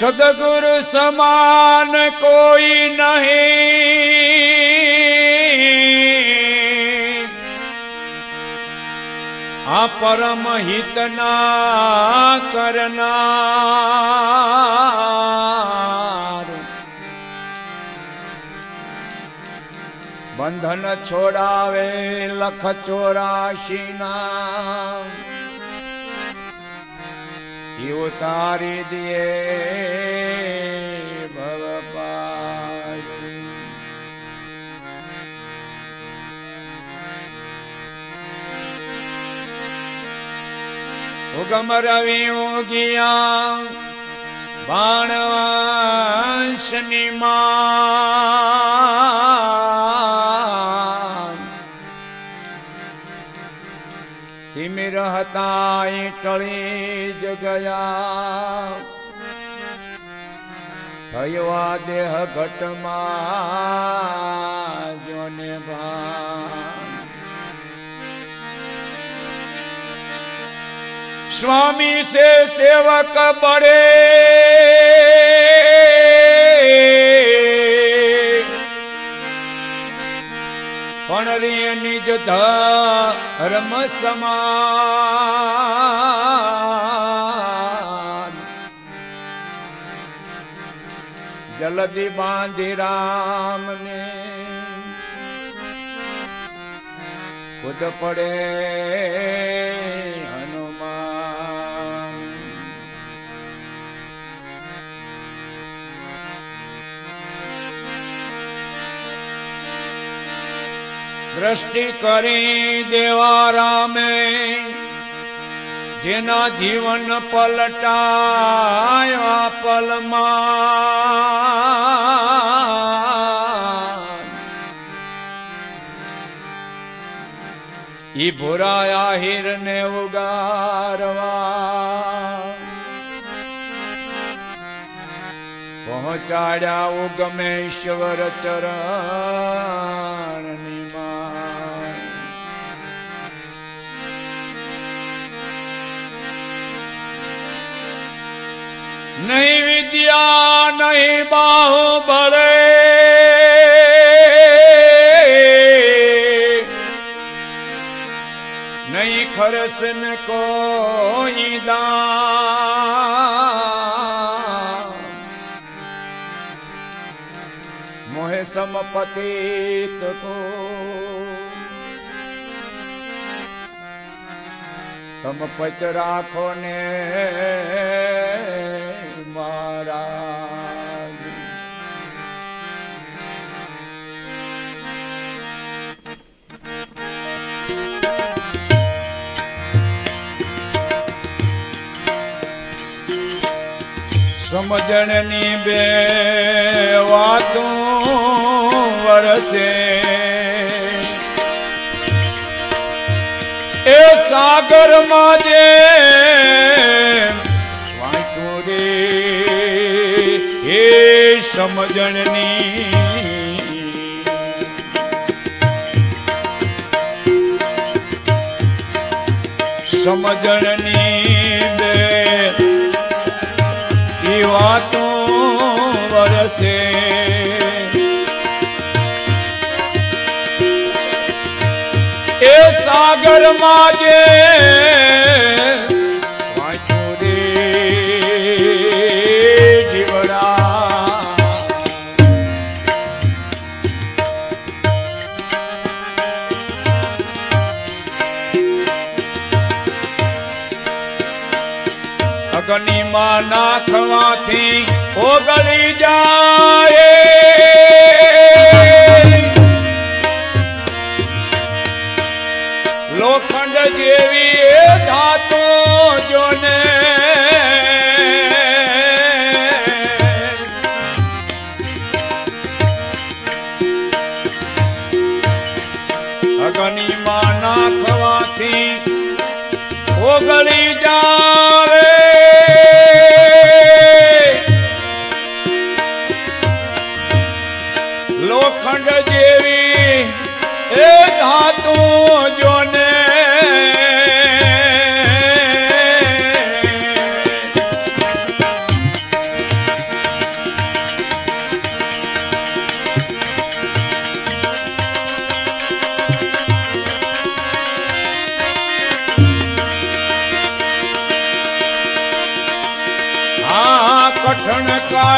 सदगुरु समान कोई नहीं, आ परम हित ना करना। बंधन छोड़ावे लख 84 ना, उतारी दिए भव पार। उगम रवि उगिया बाणवंश निमान, तिमिर हताई टली जगया, थयवा देह घटमा जोने भान। स्वामी से सेवक बड़े, पणरी निज धर्म समान। जल्दी बांधी राम ने खुद पड़े हनुमान। दृष्टि करी देवारा में जेना जीवन पलटाया पलमान। ई भुराया हिर ने उगारवा, पहुंचाड़ा उगमेश्वर चरण निमान। नहीं विद्या नहीं बाहुबले, नहीं खरसन कोई दान। मोहे समपतित को तम पच राखो ने महाराज। समझनी बे वातों वरसे, ए सागर माजे वाटोरे ए समझनी। समझनी बे वातों वरसे, ए सागर माजे वाचोरे जीवड़ा। अग्नि मां नाखवाथी ओगળી जाए, लोखंड जेवी धातु जोने। अग्नि मां नाखवाथी ओगળી जाए, लोखंड जेवी ए धातु जोने।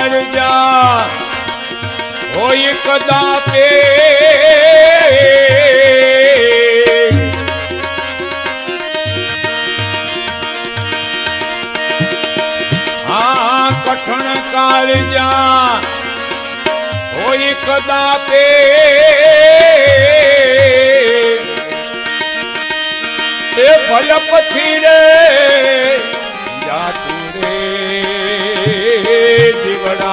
कालजा होई कदापे हाँ कठण कालजा होई कदापे ते भल पथी रे जातू रे जीवड़ा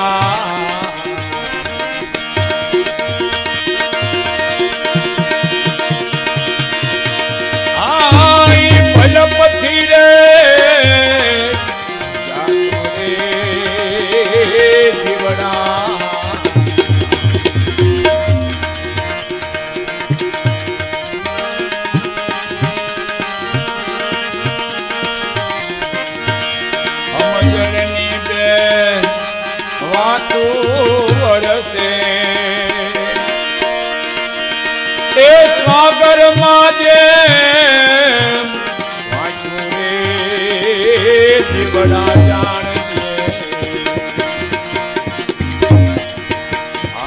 आई भल पथी रे जातू रे जीवड़ा सागर माजे बड़ा जान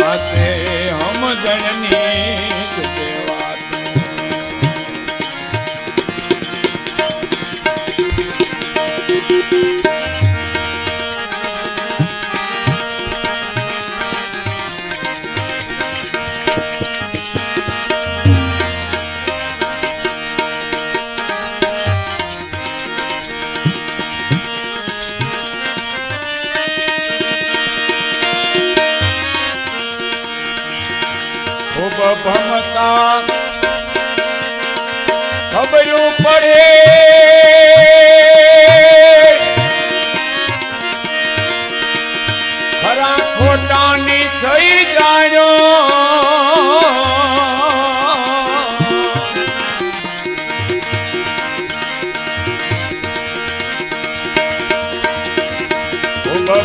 आते हम जननी भमता खबरू पड़े खरा खोटा नी थई जानो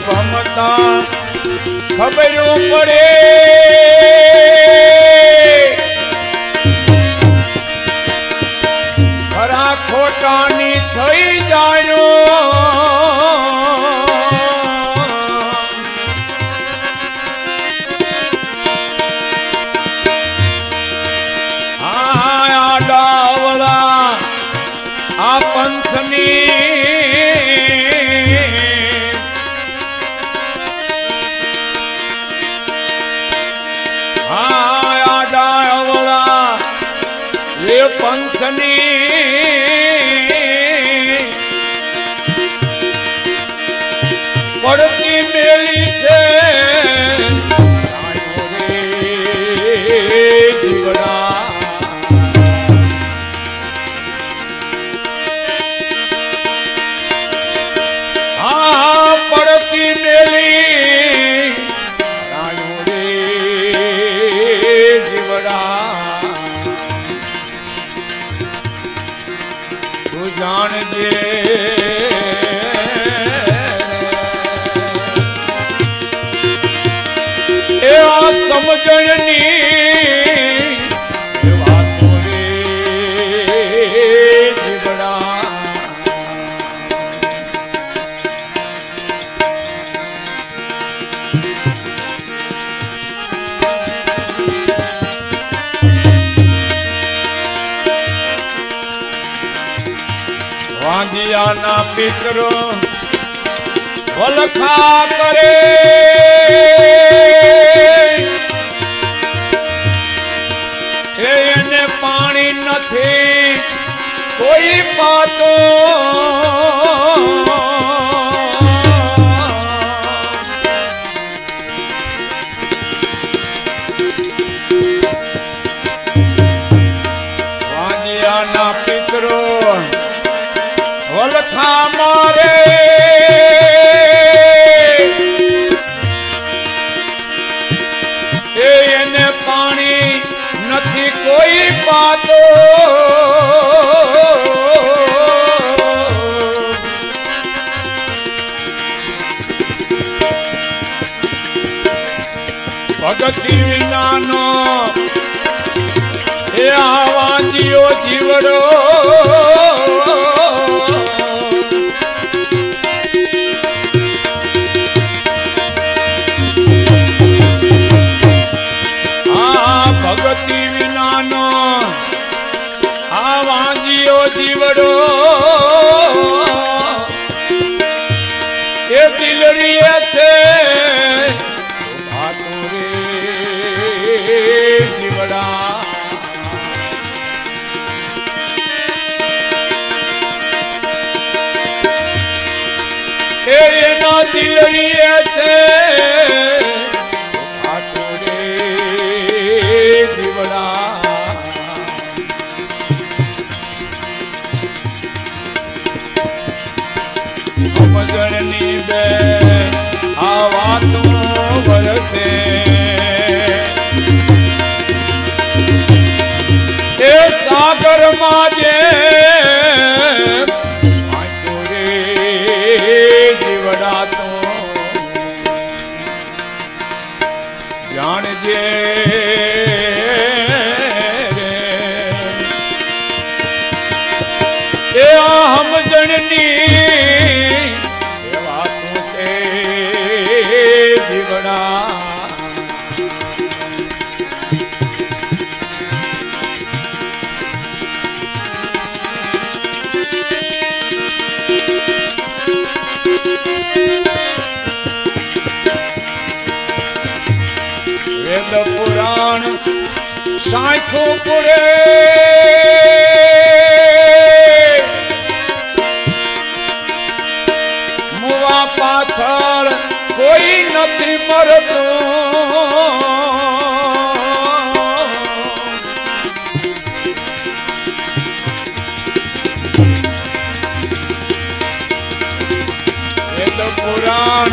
भमता खबरू पड़े खोटानी थई जानो आया डावला आ पंथनी आया डावला ये पंथनी पड़ती मेली से जीवड़ा हाँ पड़ती मेली रे जीवड़ा तू जान जे समझनी बातों रे जीवड़ा वांजिया ना पितरो वलखा करे એને પાણી નથી કોઈ પાતો વાંજિયાના પિતરો વલખા મારે એને પાણી નથી કોઈ પાતો ભગતિ વિનાનો એ આવાજીઓ જીવડો जियो जीवड़ो ये दिलड़िए थे भातू रे जीवड़ा तेरे ना दिलड़िए थे भातू रे जीवड़ा मजरनी बे आवा तू बरसे ए सागर माजे जीवड़ा तो जान जे ए हम जननी जीवड़ा वेद पुराण साइखो पुरे मुआ पाछळ कोई नहीं मरतो वेद पुराण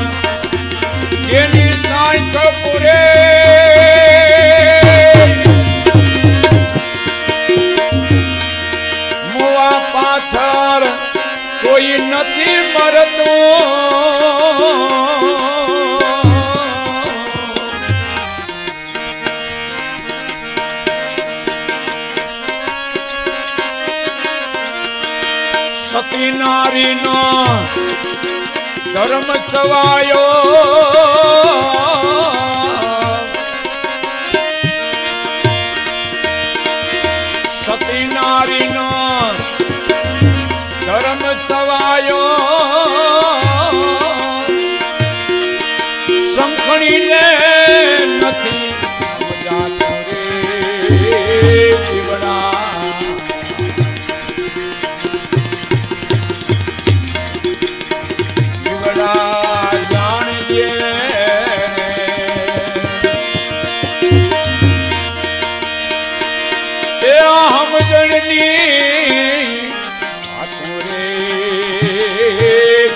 येनी साइख पुरे मुआ पाछळ कोई नहीं मरतो सती नारी नो धर्म सवायो सती नारी नो धर्म सवायो संखणी ने नहीं समझातो रे जीवड़ा जान जे हम जननी भातू रे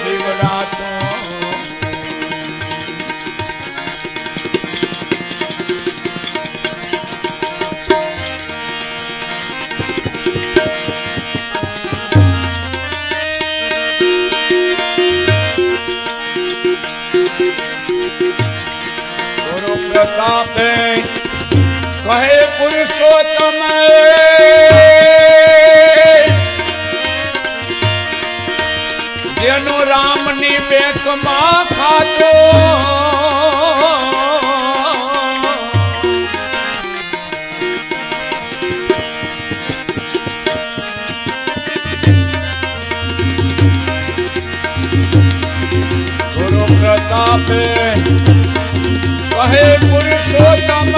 जीवड़ा तो प्रताप कहे पुरुषोत्तम जेनो राम नी बेक मां खातो गुरु प्रताप कहे पुरुषोत्तम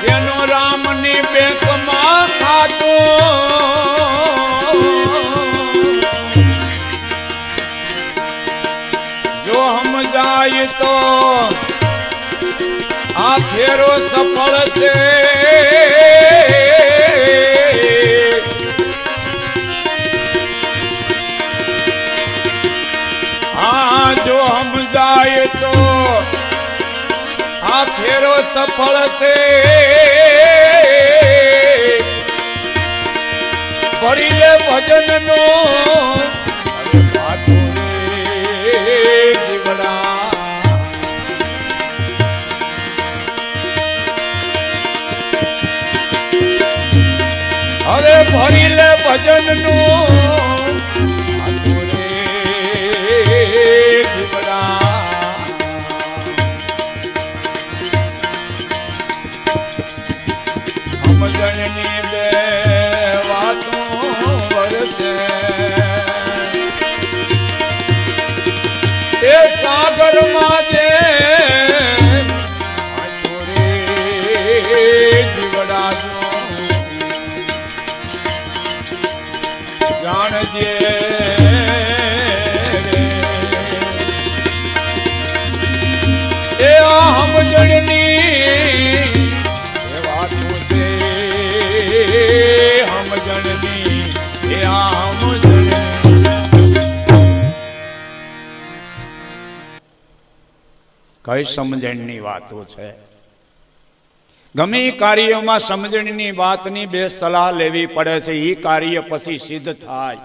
जेनो राम नी बेक मां खातो जो हम जाए तो आखेरो सफल से जो हम जाए तो आखेरो सफल से बड़ी ले भजन नो भातू रे जीवड़ा अरे भरी ले भजन नो भातू रे जीवड़ा કઈ સમજણની વાતો છે? ગમે કાર્યમાં સમજણની વાતની બે સલાહ લેવી પડે છે. એ કાર્ય પછી સિદ્ધ થાય.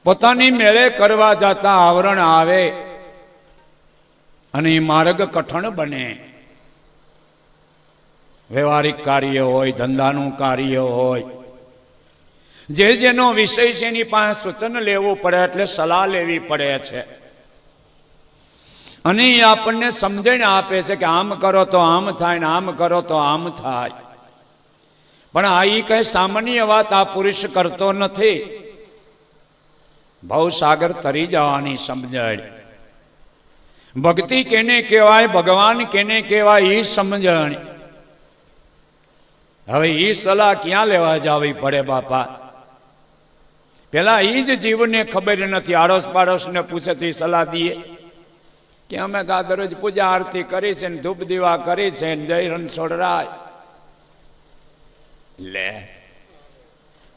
પોતાની મેળે કરવા જતા આવરણ આવે અને માર્ગ કઠણ બને. વ્યવહારિક કાર્ય હોય, ધંધાનું કાર્ય હોય, જે જેનો વિષય છે એની પાસે સૂચન લેવું પડે, એટલે સલાહ લેવી પડે છે. અને એ આપણને સમજણ આપે છે કે આમ કરો તો આમ થાય ને આમ કરો તો આમ થાય. પણ આ એ કઈ સામાન્ય વાત આ પુરુષ કરતો નથી. ભવસાગર તરી જવાની સમજણ. ભક્તિ કેને કહેવાય, ભગવાન કેને કહેવાય, એ સમજણ. હવે એ સલાહ ક્યાં લેવા જવી પડે બાપા? પેલા એ જ જીવને ખબર નથી. આડોશ પાડોશને પૂછે તો સલાહ દઈએ કે અમે દરરોજ પૂજા આરતી કરી છે, ધૂપ દીવા કરી છે, જય રણછોડરાય. લે,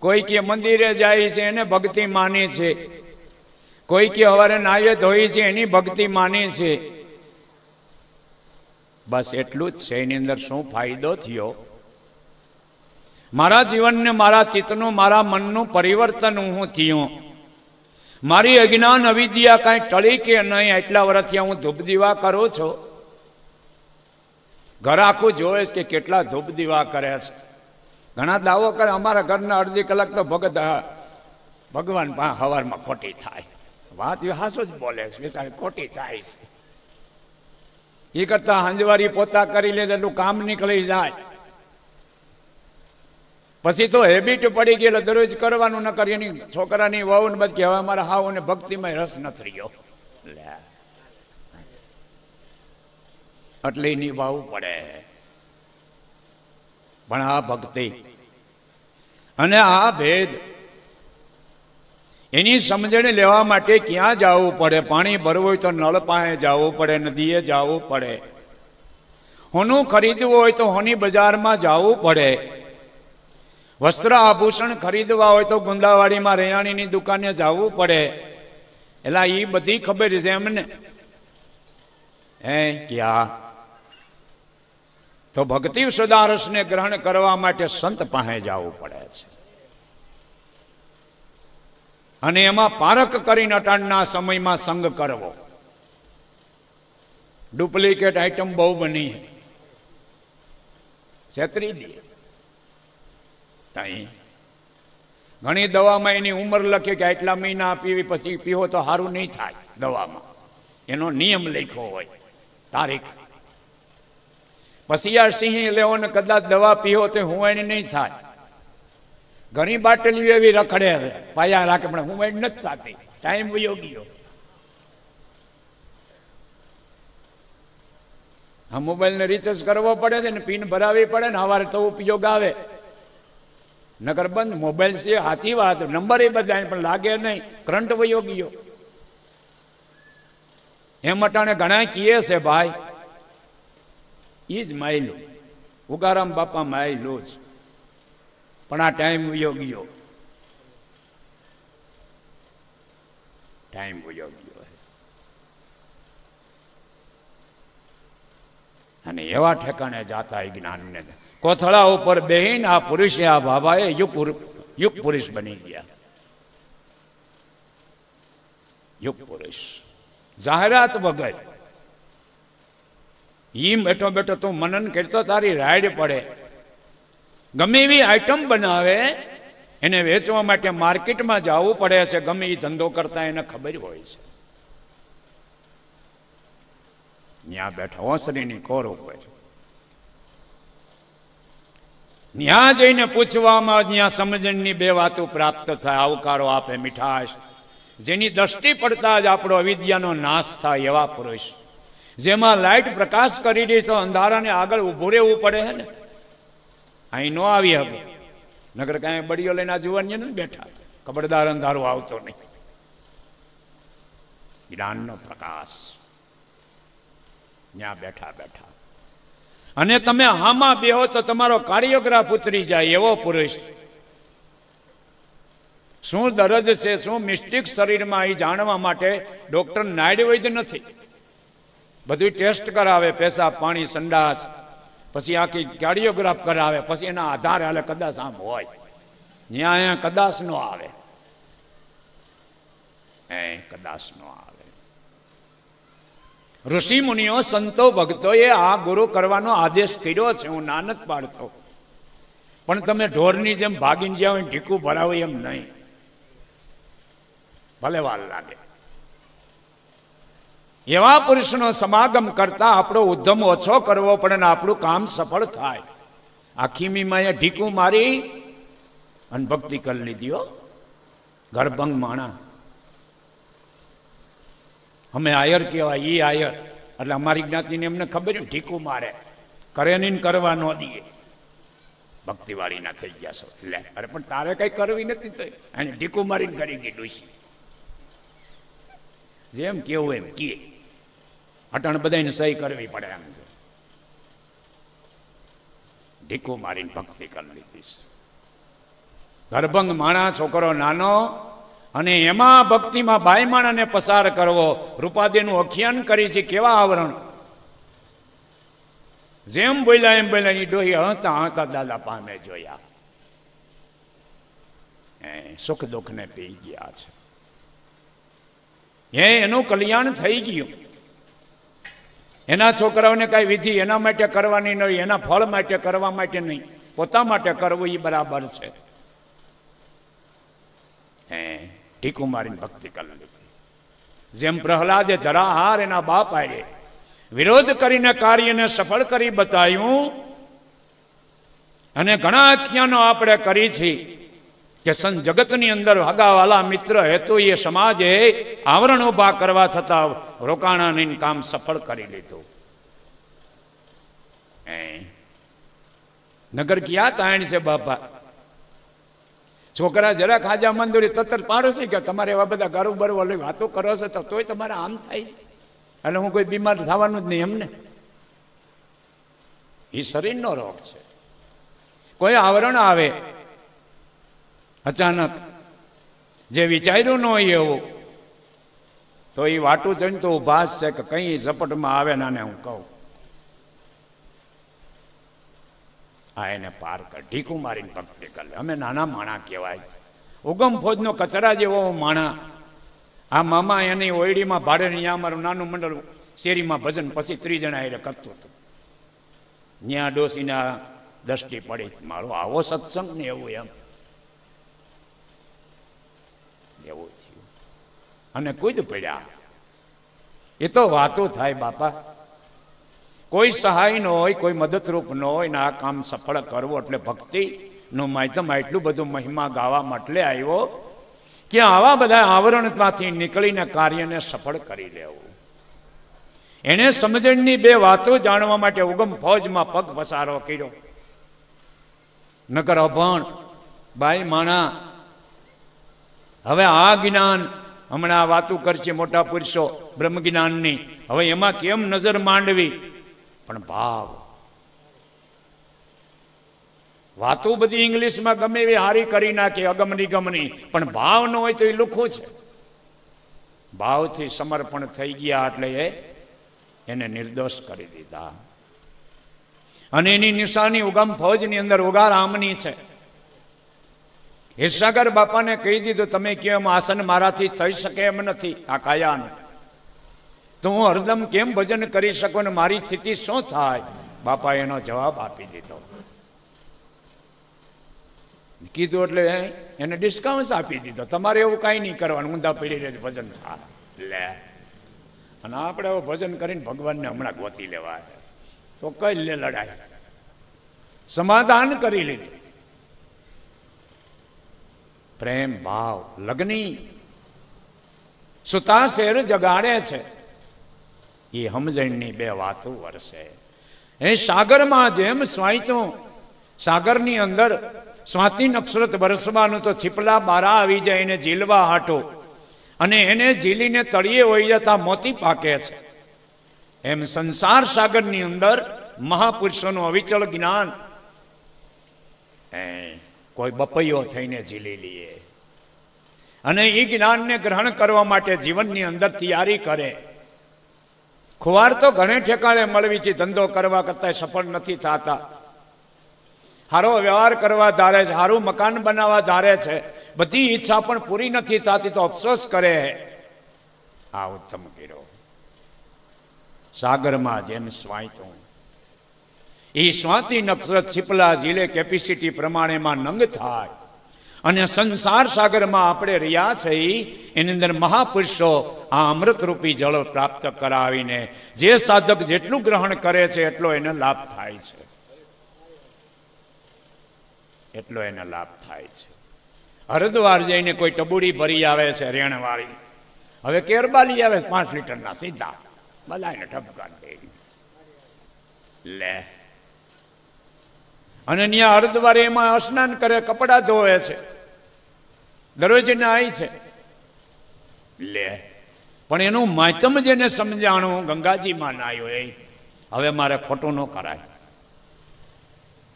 કોઈ કે મંદિરે જાય છે એને ભક્તિ માની છે, કોઈ કે હવારે નાયે ધોઈ છે એની ભક્તિ માની છે. બસ એટલું જ છે. એની અંદર શું ફાયદો થયો? મારા જીવનને, મારા ચિત્તનું, મારા મનનું પરિવર્તન હું થયું. મારી અજ્ઞાન અવિદ્યા કાંઈ ટળી કે નહીં? એટલા વર્ષથી હું ધૂપ દીવા કરું છું. ઘર આખું જોવે કે કેટલા ધૂપ દીવા કરે છે. ઘણા દાવો કરે અમારા ઘરના અડધી કલાક તો ભગવાન હવારમાં ખોટી થાય. વાત એ હાસો જ બોલે છે, ખોટી થાય છે. એ કરતા હંજવારી પોતા કરી લે એટલું કામ નીકળી જાય. પછી તો હેબિટ પડી ગઈ એટલે દરરોજ કરવાનું ન કરી. એની છોકરાની વહુ ને બધ કે હવે અમારા હાવ ને ભક્તિમાં રસ નથી રહ્યો, એટલે નિભાવવું પડે. પણ આ ભક્તિ અને આ ભેદ એની સમજણ લેવા માટે ક્યાં જવું પડે? પાણી ભરવું હોય તો નળ પાસે જવું પડે, નદીએ જવું પડે. હોનું ખરીદવું હોય તો હોની બજારમાં જવું પડે. વસ્ત્ર આભૂષણ ખરીદવા હોય તો ગુંદાવાડીમાં રેયાણીની દુકાને જવું પડે. એટલે એ બધી ખબર છે એમને. ક્યાં તો ભક્તિ સુદારસને ગ્રહણ કરવા માટે સંત પાસે જવું પડે છે. અને એમાં પારખ કરીને અટાણના સમયમાં સંગ કરવો. ડુપ્લિકેટ આઈટમ બહુ બની છેતરી દે. ઘણી દવામાં એની ઉંમર લખે કે આટલા મહિના પીવી, પછી પીવો તો સારું નહીં થાય. દવામાં એનો નિયમ લખ્યો હોય, તારીખ. પછી આ સિંહ લેવો ને કદાચ દવા પીવો તો હુંવાણી નહીં થાય. ઘણી બાટલીઓ એવી રખડે છે, પાયા રાખે પણ હુંવાણી નથી થતી. ટાઈમ વયો ગયો. આ મોબાઈલને રિચાર્જ કરવો પડે છે ને પિન ભરાવી પડે ને સવારે તો ઉપયોગ આવે. નગર બંધ મોબાઈલ છે, સાચી વાત. નંબર એ બદલાય પણ લાગે નહીં, કરંટ વયો ગયો. એમ અટાણે ઘણા કીએ છે ભાઈ એ જ માયલું, ઉગારામ બાપા માયલું જ. પણ આ ટાઈમ વયો ગયો, ટાઈમ વયો ગયો. અને એવા ઠેકાણે જાતા જ્ઞાનને કોથળા ઉપર બેહીન આ પુરુષે, આ બાબાએ યુગ પુરુષ બની ગયા. યુગ પુરુષ જાહેરાત વગર. ઈ બેઠો બેઠો તું મનન કરતો તારી રાઈડ પડે. ગમે એવી આઈટમ બનાવે એને વેચવા માટે માર્કેટમાં જવું પડે છે. ગમે એ ધંધો કરતા એને ખબર હોય છે. ત્યાં બેઠા ઓસરીની કોર ઉપર, ત્યાં જઈને પૂછવામાં ત્યાં સમજણની બે વાતો પ્રાપ્ત થાય. આવકારો આપે, મીઠાશ. જેની દ્રષ્ટિ પડતા જ આપણો અવિદ્યાનો નાશ થાય એવા પુરુષ. જેમાં લાઈટ પ્રકાશ કરી રહી તો અંધારાને આગળ ઊભું રહેવું પડે છે ને. અહીં નો આવી હવે નગર કાંઈ બળીઓ લઈને આ જુવાનીએ નથી બેઠા. ખબરદાર અંધારો આવતો નહીં. જ્ઞાનનો પ્રકાશ ત્યાં બેઠા બેઠા. અને તમે હામાં બેહો તો તમારો કાર્યોગ્રાફ ઉતરી જાય એવો પુરુષ. શું દર્દ છે, શું મિસ્ટેક શરીરમાં એ જાણવા માટે ડોક્ટર નાડ્યો જ નથી. બધું ટેસ્ટ કરાવે, પેશાબ પાણી સંડાસ, પછી આખી કાર્ડિયોગ્રાફ કરાવે, પછી એના આધારે હાલે કદાચ આમ હોય, ત્યાં અહીંયા કદાચ નો આવે, કદાચ નો આવે. ઋષિ મુનિઓ સંતો ભક્તોએ આ ગુરુ કરવાનો આદેશ કર્યો છે, હું ના નથી પાડતો, પણ તમે ઢોરની જેમ ભાગીને જાઓ ઢીકું ભરાવો એમ નહીં, ભલે વાર લાગે. એવા પુરુષનો સમાગમ કરતા આપણો ઉદ્યમ ઓછો કરવો પડે ને આપણું કામ સફળ થાય. આખી મીમાએ ઢીકું મારી અને ભક્તિ કરી લીધી. ગરભંગ માણા, અમે આયર કહેવાય, એ આયર એટલે અમારી જ્ઞાતિને એમને ખબર ઢીકું મારે, કરે નહીં કરવા ન દઈએ, ભક્તિવાળી ના થઈ ગયા છો. લે અરે પણ તારે કઈ કરવી નથી તો એને ઢીકું મારીને કરી ગઈ ડોશી. જેમ કેવું એમ કીએ, અટાણ બધાને સહી કરવી પડે એમ છે. ઢીકું મારીને ભક્તિ કરી લીધી. ગરભંગ માણા, છોકરો નાનો, અને એમાં ભક્તિમાં બાઈ માણાને પસાર કરવો. રૂપાદેનું અખ્યાન કરી છે, કેવા આવરણ, જેમ બોલ્યા એમ બોલ્યા, ની ડોહી હસતા હસતા દાદા પામે જોયા. સુખ દુઃખ ને પી ગયા છે, એનું કલ્યાણ થઈ ગયું. એના છોકરાઓને કઈ વિધિ એના માટે કરવાની નહીં, એના ફળ માટે કરવા માટે નહીં, પોતા માટે કરવું એ બરાબર છે. ટીકું મારીને ભક્તિ કરી લીધી. જેમ પ્રહલાદે ધરાહાર એના બાપ આરે વિરોધ કરીને કાર્યને સફળ કરી બતાવ્યું. અને ઘણા આખ્યાનો આપણે કરી છે કે જગતની અંદર હગાવાલા મિત્ર હેતુ એ સમાજે આવરણ ઉભા કરવા છતાં રોકાણા નહીં, કામ સફળ કરી લીધું. નગર ક્યાં તાણ છે બાપા, છોકરા જરા ખાજા મંદુરી તતર પાડો છે કે તમારે એવા બધા ગારું વાળી વાતો કરો છો તો તોય તમારે આમ થાય છે, એટલે હું કોઈ બીમાર થવાનું જ નહીં એમને. એ શરીરનો રોગ છે. કોઈ આવરણ આવે અચાનક, જે વિચાર્યું ન હોય એવું, તો એ વાટું જોઈને તો ઉભા જ છે કે કઈ ઝપટમાં આવે નાને હું કહું, આ એને પાર કર. ઢીકું મારીને ભક્તિ કરે. અમે નાના માણા કહેવાય, ઉગમ ફોજનો કચરા જેવો માણા. આ મામા એની ઓયડીમાં ભાડે ત્યાં અમારું નાનું મંડળ શેરીમાં ભજન પછી 3 જણા એ કરતું હતું. ત્યાં ડોસીના દ્રષ્ટિ પડી, મારો આવો સત્સંગ ને એવું એમ એવું થયું. અને કૂદ પડ્યા. એ તો વાતો થાય બાપા, કોઈ સહાય ન હોય, કોઈ મદદરૂપ ન હોય ને આ કામ સફળ કરવું એટલે ભક્તિનું માધ્યમ એટલું બધું મહિમા ગાવા માટે આવ્યો કે આવા બધા આવરણમાંથી નીકળીને કાર્યને સફળ કરી લેવું. એને સમજણની 2 વાતો જાણવા માટે ઉગમ ફોજમાં પગ પસારો કર્યો. નકર અભણ બાઈ માણા. હવે આ જ્ઞાન, હમણાં વાતો કરશે મોટા પુરુષો બ્રહ્મ જ્ઞાનની, હવે એમાં કેમ નજર માંડવી, પણ ભાવ. વાતો બધી ઇંગ્લિશમાં ગમે એવી હારી કરી નાખે, અગમની ગમની, પણ ભાવ ન હોય તો એ લુખું છે. ભાવથી સમર્પણ થઈ ગયા એટલે એને નિર્દોષ કરી દીધા. અને એની નિશાની ઉગમ ફૌજની અંદર ઉગારામની છે. હિરસાગર બાપાને કહી દીધું, તમે કેમ આસન મારાથી થઈ શકે એમ નથી આ કાયાનું, તો હું હરદમ કેમ ભજન કરી શકું ને મારી સ્થિતિ શું થાય? બાપા એનો જવાબ આપી દીધો. કીધું એટલે એને ડિસ્કાઉન્ટ આપી દીધો, તમારે એવું કાંઈ નહીં કરવાનું, ઊંધા પડી રહે ભજન થાય. લે, અને આપણે ભજન કરીને ભગવાનને હમણાં ગોતી લેવા તો કઈ લે લડાય, સમાધાન કરી લીધું. પ્રેમ ભાવ લગ્ની સુતા શેર જગાડે છે. એ સમજણની 2 વાતો વરસે. એ સાગરમાં જેમ સ્વાઈતું, સાગરની અંદર સ્વાતિ નક્ષત્ર વરસવાનું તો છીપલા બારા આવી જાય એને ઝીલવા હાટો, અને એને ઝીલીને તળિયે વહી જતા મોતી પાકે છે. એમ સંસાર સાગરની અંદર મહાપુરુષોનું અવિચળ જ્ઞાન કોઈ બપૈયો થઈને ઝીલી લઈએ, અને એ જ્ઞાનને ગ્રહણ કરવા માટે જીવનની અંદર તૈયારી કરે. ખુવાર તો ઘણે ઠેકાણે મળવી છે, ધંધો કરવા કરતા સફળ નથી થતા. સારો વ્યવહાર કરવા ધારે છે, સારું મકાન બનાવવા ધારે છે, બધી ઈચ્છા પણ પૂરી નથી થતી તો અફસોસ કરે. આ ઉત્તમ કર્યો. સાગરમાં જેમ સ્વાયતું એ સ્વાતિ નક્ષત્ર છીપલા ઝીલે કેપેસિટી પ્રમાણેમાં નંગ થાય. અને સંસાર સાગરમાં આપણે રહ્યા છે એની અંદર મહાપુરુષો આ અમૃતરૂપી જળ પ્રાપ્ત કરાવીને જે સાધક જેટલું ગ્રહણ કરે છે એટલો એને લાભ થાય છે, એટલો એને લાભ થાય છે. હરિદ્વાર જઈને કોઈ ટબુડી ભરી આવે છે રેણવાળી, હવે કેરબાલી આવે 5 લીટરના સીધા બધાને ઠપકા દે લે. અને ત્યાં હરિદ્વારે એમાં સ્નાન કરે, કપડા ધોવે છે, દરરોજ નાય છે લે. પણ એનું માધ્યમ જેને સમજાણું ગંગાજીમાં નાયો એ હવે મારે ખોટું ન કરાય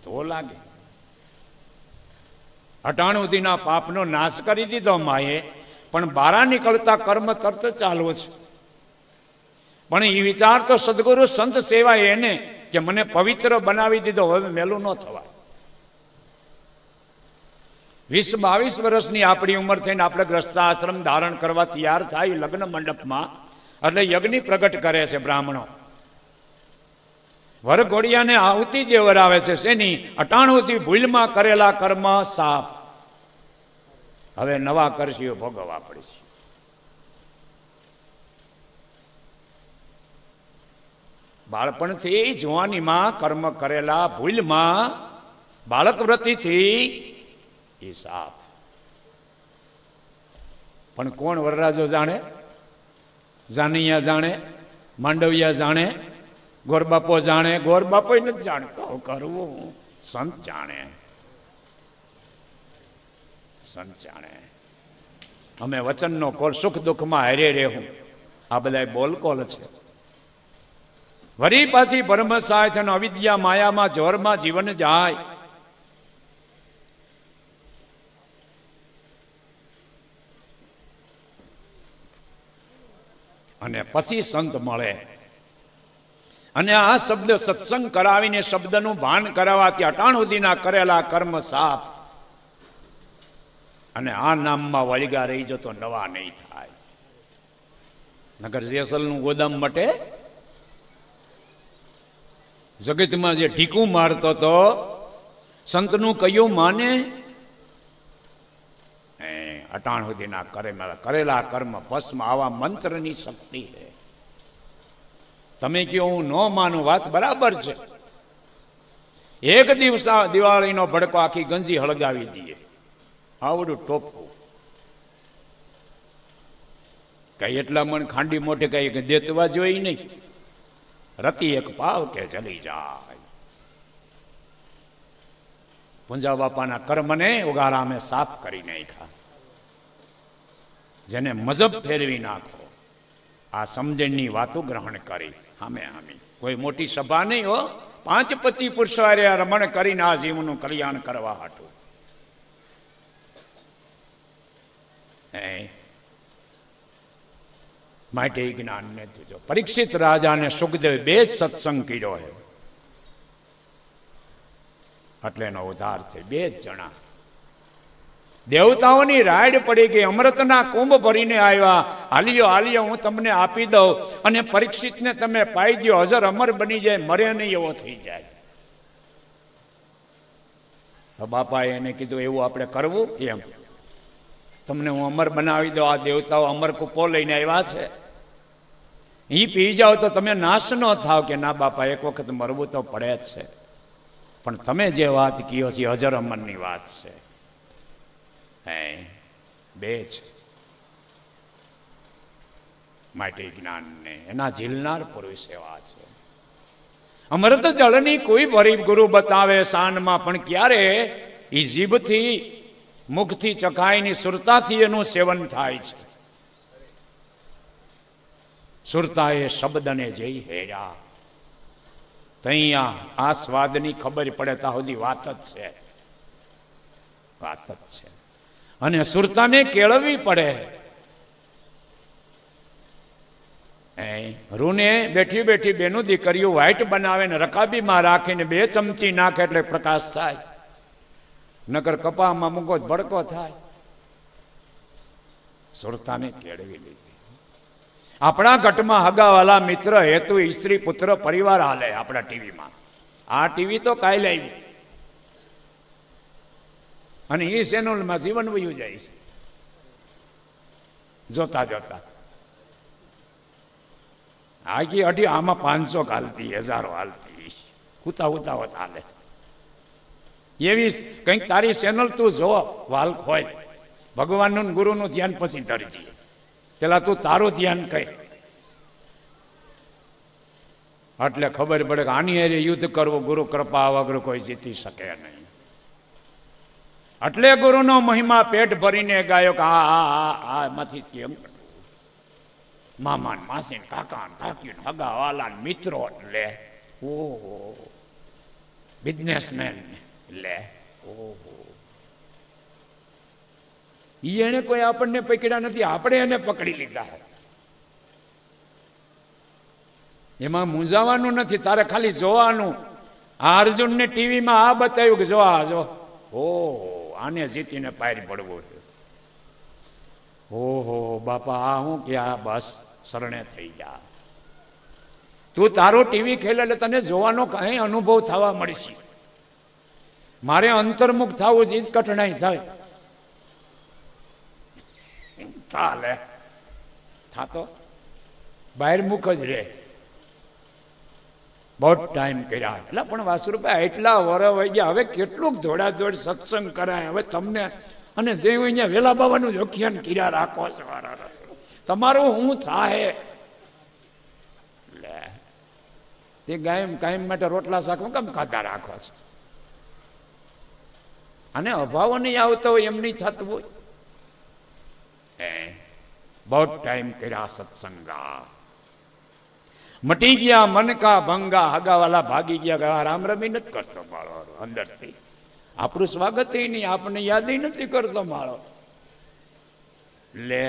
તો લાગે. 98 પાપનો નાશ કરી દીધો માએ, પણ બારા નીકળતા કર્મ તરત ચાલુ છે. પણ એ વિચાર તો સદગુરુ સંત સેવા એને કે મને પવિત્ર બનાવી દીધો, હવે મેલું ન થવાય. 20-22 વર્ષની આપણી ઉંમર થઈને આપણે ગ્રસ્તાશ્રમ ધારણ કરવા તૈયાર થાય લગ્ન મંડપમાં, એટલે યજ્ઞ પ્રગટ કરે છે બ્રાહ્મણો. વરઘોડિયાને આહુતિ દેવરાવે છે શેની? 98 ભૂલમાં કરેલા કર્મ સાફ હવે નવા કરશીઓ ભોગવવા પડશે. બાળપણથી જુવાનીમાં કર્મ કરેલા ભૂલમાં બાળક વ્રતિથી એ સાફ. પણ કોણ વરરાજો જાણે? જાનૈયા જાણે, માંડવિયા જાણે, ગોરબાપો જાણે? ગોરબાપો નથી જાણતો, કરવું સંત જાણે, સંત જાણે. અમે વચનનો કોલ, સુખ દુઃખમાં હારે રહેવું, આ બધા બોલકોલ છે. વરી પાછી ભ્રમ સાય અને અવિદ્યા માયામાં જોરમાં જીવન જાય. અને પછી સંત મળે. અને આ શબ્દ સત્સંગ કરાવીને શબ્દનું ભાન કરાવવાથી 98 કરેલા કર્મ સાફ. અને આ નામમાં વળગા રહી જતો નવા નહીં થાય. નગર જેસલનું ગોદામ મટે. જગતમાં જે ઢીકું મારતો તો સંતનું કયું માને? 98 કરેલા કર્મ ભસ્મ. આવા મંત્રની શક્તિ છે. તમે કહો હું ન માનું, વાત બરાબર છે. એક દિવસ દિવાળીનો ભડકો આખી ગંજી હળગાવી દઈએ, આવડું ટોપકું. કઈ એટલા મન ખાંડી મોઢે કઈ દેતવા જોઈ નહીં. રતી એક પાવ કે ચલી જાય. પુંજા બાપાના કર્મને ઉગારા મેં સાફ કરી નાખ્યા. જેને મજબ ફેરવી નાખો. આ સમજણની વાતો ગ્રહણ કરી હામે હામી. કોઈ મોટી સભા નહીં હો, 5 પતિ પુરુષો રમણ કરીને આ જીવનું કલ્યાણ કરવા હાટું. માટે જ્ઞાન ને તુજો. પરીક્ષિત રાજાને સુખદેવ 2 સત્સંગ કર્યો છે, એટલે એનો ઉદ્ધાર થઈ. 2 જણા. દેવતાઓની રાડ પડી ગઈ, અમૃતના કુંભ ભરીને આવ્યા. હાલિયો હાલિયો હું તમને આપી દઉં અને પરીક્ષિતને તમે પાઈ દો, અજર અમર બની જાય, મરે નહીં એવો થઈ જાય. તો બાપાએ એને કીધું એવું આપણે કરવું એમ? તમને હું અમર બનાવી દઉં. આ દેવતાઓ અમર કૂપો લઈને આવ્યા છે, એ પી જાઓ તો તમે નાશ ન થાવ. કે ના બાપા, એક વખત મરવું તો પડે જ છે, પણ તમે જે વાત કયો છે અજર અમરની વાત છે. 2 છે. માટે જ્ઞાનને એના ઝીલનાર પુરુષ એવા છે. અમૃત જળની કોઈ ભરી ગુરુ બતાવે શાનમાં, પણ ક્યારે એ જીભથી મુખથી ચખાઈની સુરતાથી એનું સેવન થાય છે. સુરતા એ શબ્દને જઈ હેર્યા. અહીંયા આ સ્વાદની ખબર પડે ત્યાં સુધી વાત જ છે, વાત જ છે. અને સુરતાને કેળવવી પડે. રૂને બેઠી બેઠી બેનું દીકરીઓ વ્હાઈટ બનાવે ને રકાબીમાં રાખીને 2 ચમચી નાખે એટલે પ્રકાશ થાય, નકર કપામાં મૂકો ભડકો થાય. સુરતાને કેળવી લીધી. આપણા ઘટમાં હગાવાલા મિત્ર હેતુ સ્ત્રી પુત્ર પરિવાર હાલે આપણા ટીવીમાં. આ ટીવી તો કાંઈ લાવી અને એ ચેનલમાં જીવન વયું જાય છે જોતા જોતા. આગી અઢી આમાં 500 હાલતી, 1000 હાલતી, ઉતા ઉતાવત હાલે. એવી કંઈક તારી ચેનલ તું જો વાલ ખોય. ભગવાનનું ગુરુનું ધ્યાન પછી ધરજી, પેલા તું તારું ધ્યાન કર. એટલે ખબર પડે કે આની હારે યુદ્ધ કરવું ગુરુ કૃપા વગર કોઈ જીતી શકે નહીં. એટલે ગુરુનો મહિમા પેટ ભરીને ગાયો કે આ માંથી કેમ મામા માસી કાકા કાકી હગા વાલા મિત્રો લે, ઓહો બિઝનેસમેન લે, ઓહો એને કોઈ આપણને પકડ્યા નથી, આપણે એને પકડી લીધા. એમાં મૂંઝાવાનું નથી, તારે ખાલી જોવાનું. આ અર્જુનને ટીવીમાં આ બતાવ્યું કે જો આ જો, ઓહો આને જીતીને પાર પડવું છે. ઓહો બાપા આ હું કે આ બસ શરણે થઈ જા. તું તારો ટીવી ખેલે એટલે તને જોવાનો કઈ અનુભવ થવા મળશે. મારે અંતર્મુખ થવું જ કઠણાઈ થાય. ચાલે થાતો બહાર મુખ જ રે. બહુ ટાઈમ કર્યા એટલે પણ વાસુભાઈ એટલા વર વહી ગયા, હવે કેટલુંક દોડાદોડ સત્સંગ કરાય હવે તમને. અને જે અહીંયા વેલા બાબાનું જોખિયાન કર્યા રાખો છો, તમારું શું થાય લે તે કાયમ માટે રોટલા શાક કેમ ખાતા રાખો છો? અને અભાવો નહીં આવતો હોય એમ નહીં થતું હોય. બહુ ટાઈમ કર્યા સત્સંગા, મટી ગયા મન કા ભંગા, હગાવાલા ભાગી ગયા, રામ રમી નથી કરતો માળો અંદરથી. આપણું સ્વાગત નહીં, આપણને યાદ નથી કરતો માળો. લે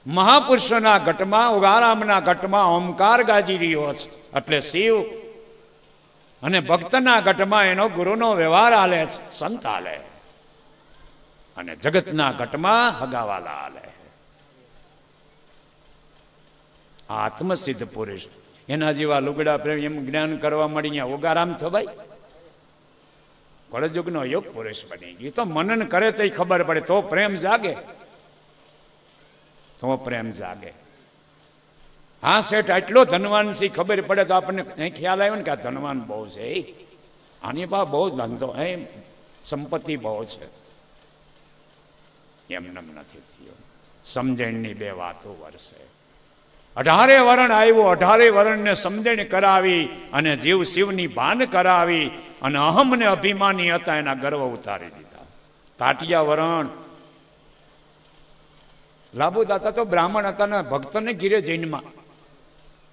મહાપુરુષોના ઘટમાં ઉગારામના ઘટમાં ઓમકાર ગાજી રહ્યો છે એટલે શિવ, અને ભક્તના ઘટમાં એનો ગુરુનો વ્યવહાર હાલે છે, સંત હાલે, અને જગતના ઘટમાં હગાવાલા હાલે. આત્મસિદ્ધ પુરુષ એના જેવા લુગડા પ્રેમ એમ જ્ઞાન કરવા મળી અહીંયા ઉગારામ થવાય. કળયુગનો યોગ પુરુષ બની ગયો. તો મનન કરે તો ખબર પડે, તો પ્રેમ જાગે, તો પ્રેમ જાગે. હા શેઠ આટલો ધનવાન છે ખબર પડે તો આપણને ખ્યાલ આવ્યો ને કે આ ધનવાન બહુ છે, આની પાસે બહુ ધંધો, સંપત્તિ બહુ છે. એમનેમ નથી થયો. સમજણની 2 વાતો વર્ષે 18 વરણ આવ્યો, 18 વરણને સમજણ કરાવી અને જીવ શિવની ભાન કરાવી અને અહમને અભિમાની હતા એના ગર્વ ઉતારી દીધા. કાટિયા વરણ લાભુ દાતા તો બ્રાહ્મણ હતા ને ભક્તને ઘીરે જૈનમાં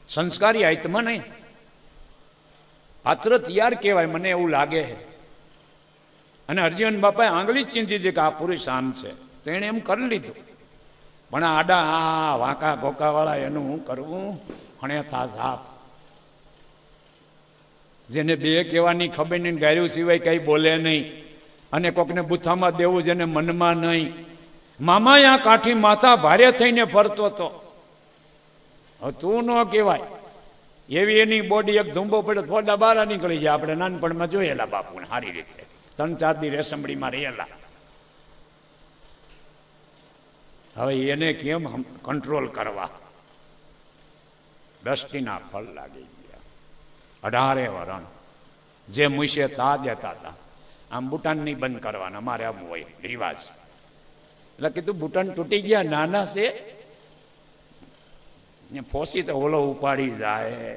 સંસ્કારી આત્મા નહીં, પાત્ર તૈયાર કહેવાય મને એવું લાગે. અને અર્જુન બાપાએ આંગળી ચીંધી દીધી કે આ પુરુષ આમ છે, તો એને એમ કરી લીધું. પણ આડા આ વાંકા ગોકાવાળા એનું શું કરવું? હણે થા સાપ, જેને 2 કહેવાની ખબર નહીં, ગાયું સિવાય કઈ બોલે નહીં, અને કોકને બુથામાં દેવું જેને મનમાં નહીં. મામા આ કાઠી માથા ભારે થઈને ફરતો હતો. તું ન કહેવાય એવી એની બોડી એક ધૂંબો પડે થોડા બહાર નીકળી જાય. આપણે નાનપણમાં જોયેલા બાપુને સારી રીતે 3-4 દી રેસમડીમાં રહેલા. હવે એને કેમ કંટ્રોલ કરવા? દ્રષ્ટિના ફળ લાગી ગયા. 18 વરણ જે મૂસે તા દેતા હતા. આમ બુટાન નહીં બંધ કરવાના, અમારે આમ હોય રિવાજ. એટલે કીધું બુટાન તૂટી ગયા, નાના છે ફોસી તો ઓલો ઉપાડી જાય,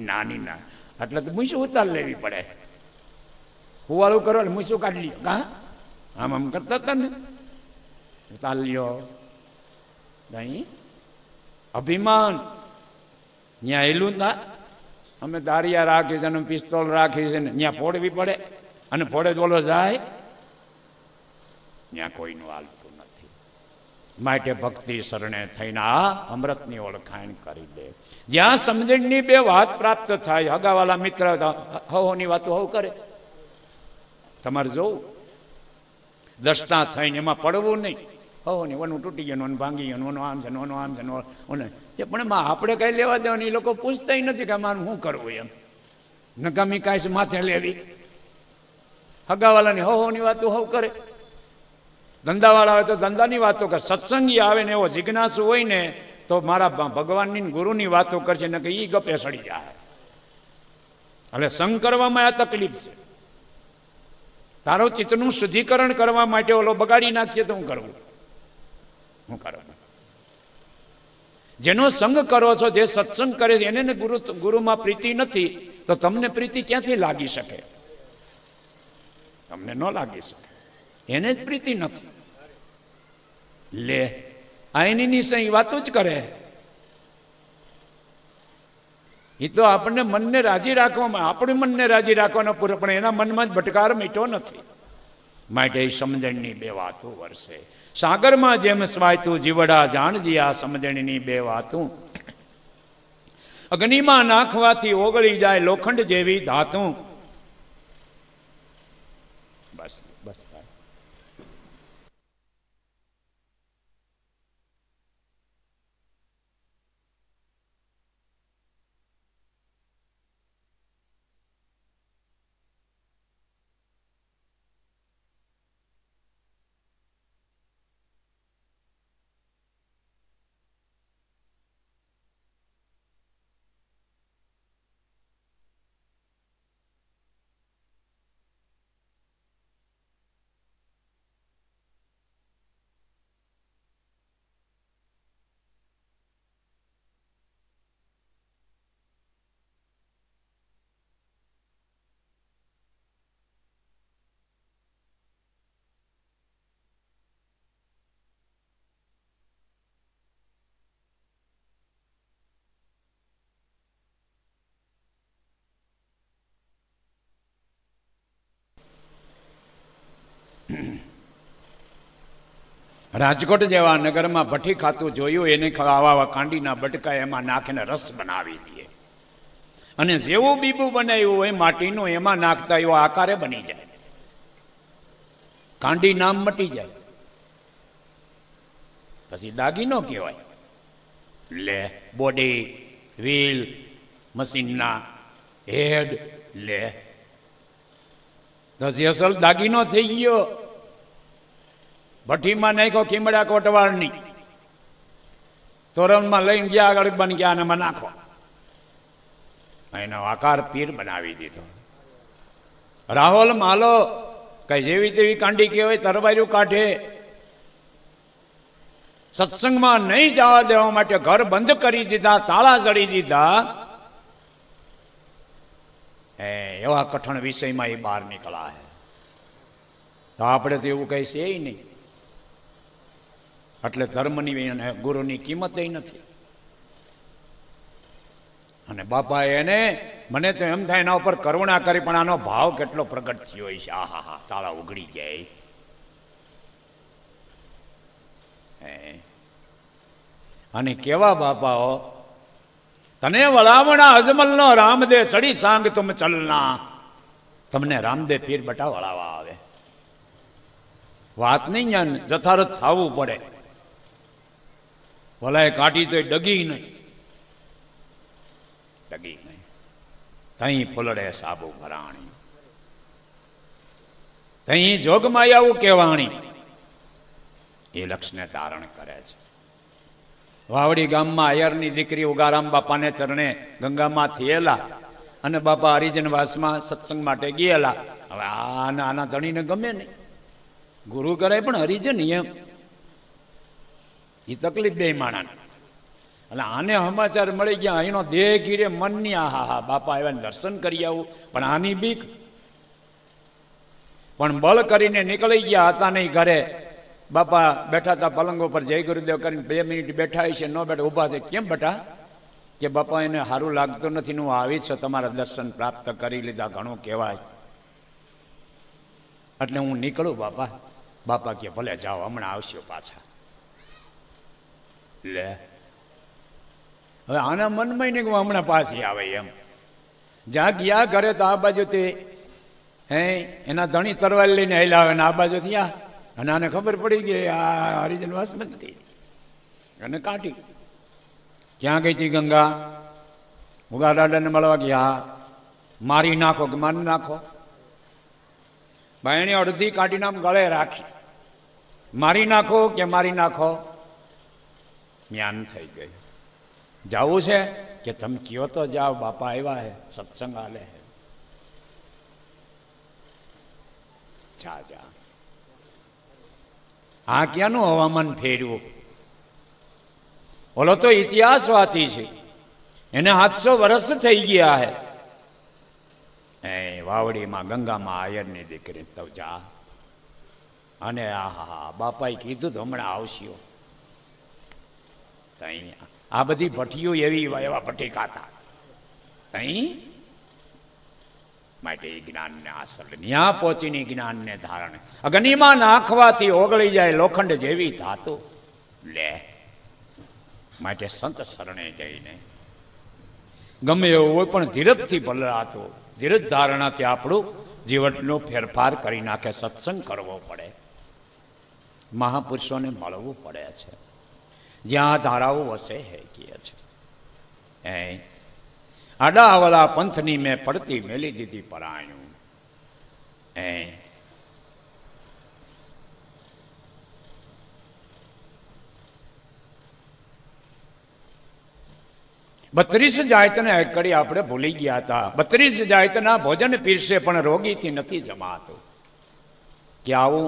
નાની ના એટલે તો મૂસું ઉતાર લેવી પડે. હુવાળું કરો એટલે મૂસું કાઢી લ્યો. કા આમ આમ કરતા હતા ને, ઉતાર લ્યો. નહીં અભિમાન ત્યાં હેલું ના. અમે દારિયા રાખી છે અને પિસ્તોલ રાખી છે ને ત્યાં ફોડવી પડે, અને ફોડે જ ઓલો જાય ત્યાં કોઈનું હાલતું નથી. માટે ભક્તિ શરણે થઈને આ અમૃતની ઓળખાણ કરી દે. જ્યાં સમજણની બે વાત પ્રાપ્ત થાય, હગાવાલા મિત્ર હવોની વાતો હવ કરે, તમારે જોવું દ્રષ્ટા થઈને એમાં પડવું નહીં. હવોની ઓનું તૂટી ગયું, ઓનું ભાંગી ગયું, ઓનું આમ છે, ઓનું આમ છે, ઓને એ પણ એમાં આપણે કઈ લેવા દેવાની, એ લોકો પૂછતા નથી કે મારે શું કરવું એમ. નકામી કાંઈ માથે લેવી. હગાવાલાની હવોની વાતો હવ કરે, ધંધાવાળા હોય તો ધંધાની વાતો કરે, સત્સંગી આવે ને એવો જિજ્ઞાસુ હોય ને તો મારા ભગવાનની ગુરુની વાતો કરશે ને કે એ ગપે સડી જાય. એટલે સંગ કરવામાં આ તકલીફ છે. તારો ચિત્તનું શુદ્ધિકરણ કરવા માટે ઓલો બગાડી નાખશે તો હું કરવું, હું કરવું. જેનો સંગ કરો છો, જે સત્સંગ કરે છે એને ગુરુમાં પ્રીતિ નથી તો તમને પ્રીતિ ક્યાંથી લાગી શકે? તમને ન લાગી શકે, એને જ પ્રીતિ નથી. લે આઈની સહી વાતો જ કરે. એ તો આપણને મનને રાજી રાખવામાં, આપણે મનને રાજી રાખવાનો પૂરો, પણ એના મનમાં જ ભટકાર મીઠો નથી. માટે સમજણની બે વાતો વરસે. સાગરમાં જેમ સ્વાયતું જીવડા જાણજી આ સમજણની બે વાતું. અગ્નિમાં નાખવાથી ઓગળી જાય લોખંડ જેવી ધાતું. બસ બસ. રાજકોટ જેવા નગરમાં ભઠ્ઠી ખાતું જોયું, એને આવા કાંડીના બટકા એમાં નાખીને રસ બનાવી દે, અને જેવું બીબું બનાવ્યું હોય માટીનું એમાં નાખતા એવો આકારે બની જાય, કાંડી નામ મટી જાય. પછી દાગીનો કહેવાય. લે બોડી વ્હીલ મશીનના હેડ લે તો અસલ દાગીનો થઈ ગયો. ભઠ્ઠીમાં નાખ્યો ખીમડા કોટવાળની, તોરણમાં લઈને ગયા આગળ બન ગયા અને એમાં નાખો, એનો આકાર પીર બનાવી દીધો. રાહોલ માલો કઈ જેવી તેવી કાંડી કહેવાય, તરવાર્યું કાઢે. સત્સંગમાં નહીં જવા દેવા માટે ઘર બંધ કરી દીધા, તાળા જડી દીધા. એવા કઠણ વિષયમાં એ બહાર નીકળા હે. તો આપણે તો એવું કઈ છે નહીં. એટલે ધર્મની અને ગુરુની કિંમત નથી. અને બાપા એને મને તો એમ થાય એના ઉપર કરુણા કરી, પણ આનો ભાવ કેટલો પ્રગટ થયો હોય છે. આહા હા, તાળા ઉઘડી જાય. અને કેવા બાપાઓ, તને વળાવણા અજમલનો રામદે ચડી સાંગ તુમ ચલના. તમને રામદેવ પીર બટા વળાવા આવે. વાત નહીં, જ્ઞાન જથારથ થવું પડે. ભલાએ કાઢી તો ડગી નહીં, ડગી નહીં. તઈ ફૂલડે સાબુ ભરાણી, તઈ જોગમાં આવું કહેવાણી. એ લક્ષને ધારણ કરે છે. વાવડી ગામમાં અયરની દીકરી ઉગારામ બાપાને ચરણે ગંગામાં થયેલા, અને બાપા હરિજન વાસમાં સત્સંગ માટે ગયેલા. હવે આના ધણીને ગમે નહીં, ગુરુ કરે પણ હરિજન એમ, એ તકલીફ બે માણા. એટલે આને સમાચાર મળી ગયા, એનો દેહ ગીરે મનની આહા હા બાપા આવ્યા દર્શન કરી આવું, પણ આની બીક. પણ બળ કરીને નીકળી ગયા હતા નહીં ઘરે. બાપા બેઠા હતા પલંગ ઉપર, જય ગુરુદેવ કરીને 2 મિનિટ બેઠા છે, ન બેઠા ઊભા થઈ. કેમ બેઠા? કે બાપા એને સારું લાગતું નથી, હું આવી છું, તમારા દર્શન પ્રાપ્ત કરી લીધા, ઘણું કહેવાય, એટલે હું નીકળું બાપા. બાપા કે ભલે જાઓ, હમણાં આવશો પાછા. લે હવે આના મનમાં ને હમણાં પાછી આવે એમ. જ્યાં ગયા ઘરે તો આ બાજુથી એના ધણી તરવાર લઈને હેલા આવે ને આ બાજુથી અને આને ખબર પડી ગઈ આ હરિજન વાસમતી અને કાઢી. ક્યાં ગઈ હતી ગંગા? મુગા દાદાને મળવા ગયા. મારી નાખો કે મારી નાખો? ભાઈ એને અડધી કાઢીને આમ ગળે રાખી. મારી નાખો કે મારી નાખો? જ્ઞાન થઈ ગયું. જાવું છે કે તમે કયો તો જાઓ, બાપા આવ્યા હે, સત્સંગ હાલે હે. જા જા. આ ક્યાંનું હવામાન ફેરવું? ઓલો તો ઇતિહાસવાથી છે, એને 700 વર્ષ થઈ ગયા હે. વાવડીમાં ગંગામાં આયરની દીકરી તો જા. અને આહા બાપાએ કીધું તો હમણાં આવશ્યો. આ બધી ભઠ્ઠીઓ એવી એવા ભઠ્ઠીકા હતા તઈ માટે જ્ઞાનને આસલ ન્યા પહોંચીને જ્ઞાનને ધારણ અગ્નિમાં નાખવાથી ઓગળી જાય લોખંડ જેવી ધાતુ. લે માટે સંત શરણે જઈને ગમે એવું હોય પણ ધીરજથી ભલરાતો, ધીરજ ધારણાથી આપણું જીવનનો ફેરફાર કરી નાખે. સત્સંગ કરવો પડે, મહાપુરુષોને મળવું પડે છે. જ્યાં ધારાઓ વસે હે કહે છે. આડાવાળા પંથની મેં પડતી મેલી દીધી પરાયું. 32 જાયતને કરી આપણે ભૂલી ગયા હતા. 32 જાયતના ભોજન પીરસે પણ રોગીથી નથી જમાતું. કે આવું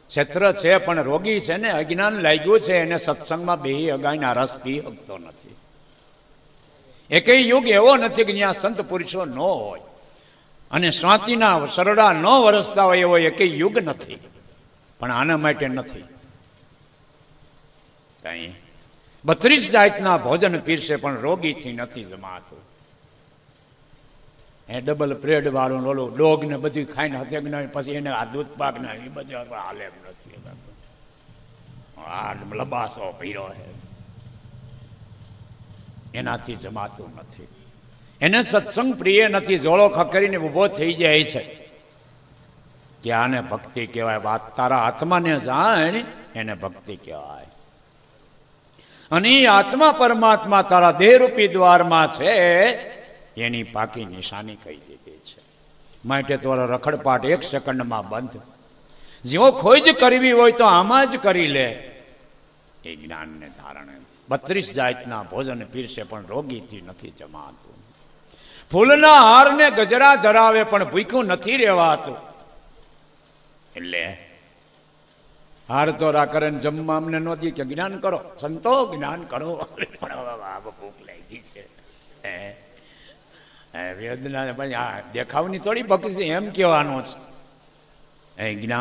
ક્ષેત્ર છે પણ રોગી છે ને, અજ્ઞાન લાગ્યું છે એને સત્સંગમાં બેહી અગાઈના રસ પી શકતો નથી. એકેય યુગ એવો નથી કે જ્યાં સંત પુરુષો ન હોય અને સ્વાતિના સરડા ન વરસતા હોય એવો એકેય યુગ નથી. પણ આના માટે નથી. 32 જાતના ભોજન પીરસે પણ રોગીથી નથી જમાતું. ડબલ બ્રેડ વાળું ઓલું ડોગ ને બધું ખાઈને હતે પછી એને આ દૂધ પાક ના એ બધું હાલે એમ નથી. આ લબાસો પીરો છે એનાથી જમાતું નથી. એને સત્સંગ પ્રિય નથી. જોડો ખકરીને ઊભો થઈ જાય છે કે આને ભક્તિ કહેવાય. વાત તારા આત્માને જાણ એને ભક્તિ કહેવાય. અને એ આત્મા પરમાત્મા તારા દેહરૂપી દ્વારમાં છે એની પાકી નિશાની કહી દીધી છે. માટે તારો રખડપાટ 1 સેકન્ડમાં બંધ. જેવો ખોજ કરવી હોય તો આમાં જ કરી લે. એ જ્ઞાનને ધારણ 32 જાતના ભોજન પીરસે પણ રોગીથી નથી જમાતું. ફૂલના હારને ગજરા ધરાવે પણ ભૂખ્યું નથી રહેવાતું. એટલે હાર તો રા કરે જમવા અમને નહોતી કે જ્ઞાન કરો સંતો, જ્ઞાન કરો. પણ ભૂખ લાગી છે વેદના દેખાવની થોડી ભક્તિ એમ કહેવાનું છે.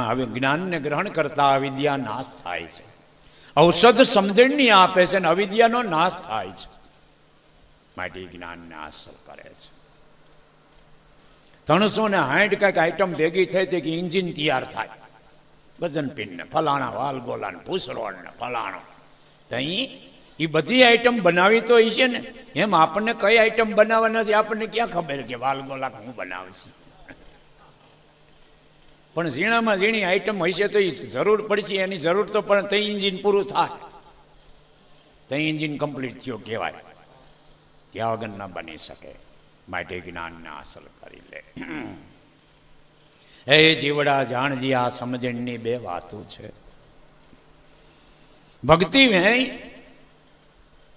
હવે જ્ઞાનને ગ્રહણ કરતા અવિદ્યા નાશ થાય છે. ઔષધ સમજણની આપે છે ને અવિદ્યાનો નાશ થાય છે. માટે જ્ઞાનને હાંસલ કરે છે. 360 કંઈક આઈટમ ભેગી થઈ હતી કે એન્જિન તૈયાર થાય. વજન પિન ને ફલાણા વાલ ગોલા ને ભૂસરોડ ને ફલાણો. તો એ બધી આઈટમ બનાવી તો એ છે ને. એમ આપણને કઈ આઈટમ બનાવવાના છે આપણને ક્યાં ખબર કે વાલ ગોલા હું બનાવશે. પણ ઝીણામાં ઝીણી આઈટમ હશે તો એ જરૂર પડશે. એની જરૂર તો પણ તઈ એન્જિન પૂરું થાય. તઈ એન્જિન કમ્પ્લીટ થયો કહેવાય. ત્યાં વગર ન બની શકે. માટે જ્ઞાનને હાંસલ કરી લે. હે જીવડા જાણજી આ સમજણની 2 વાતો છે. ભક્તિ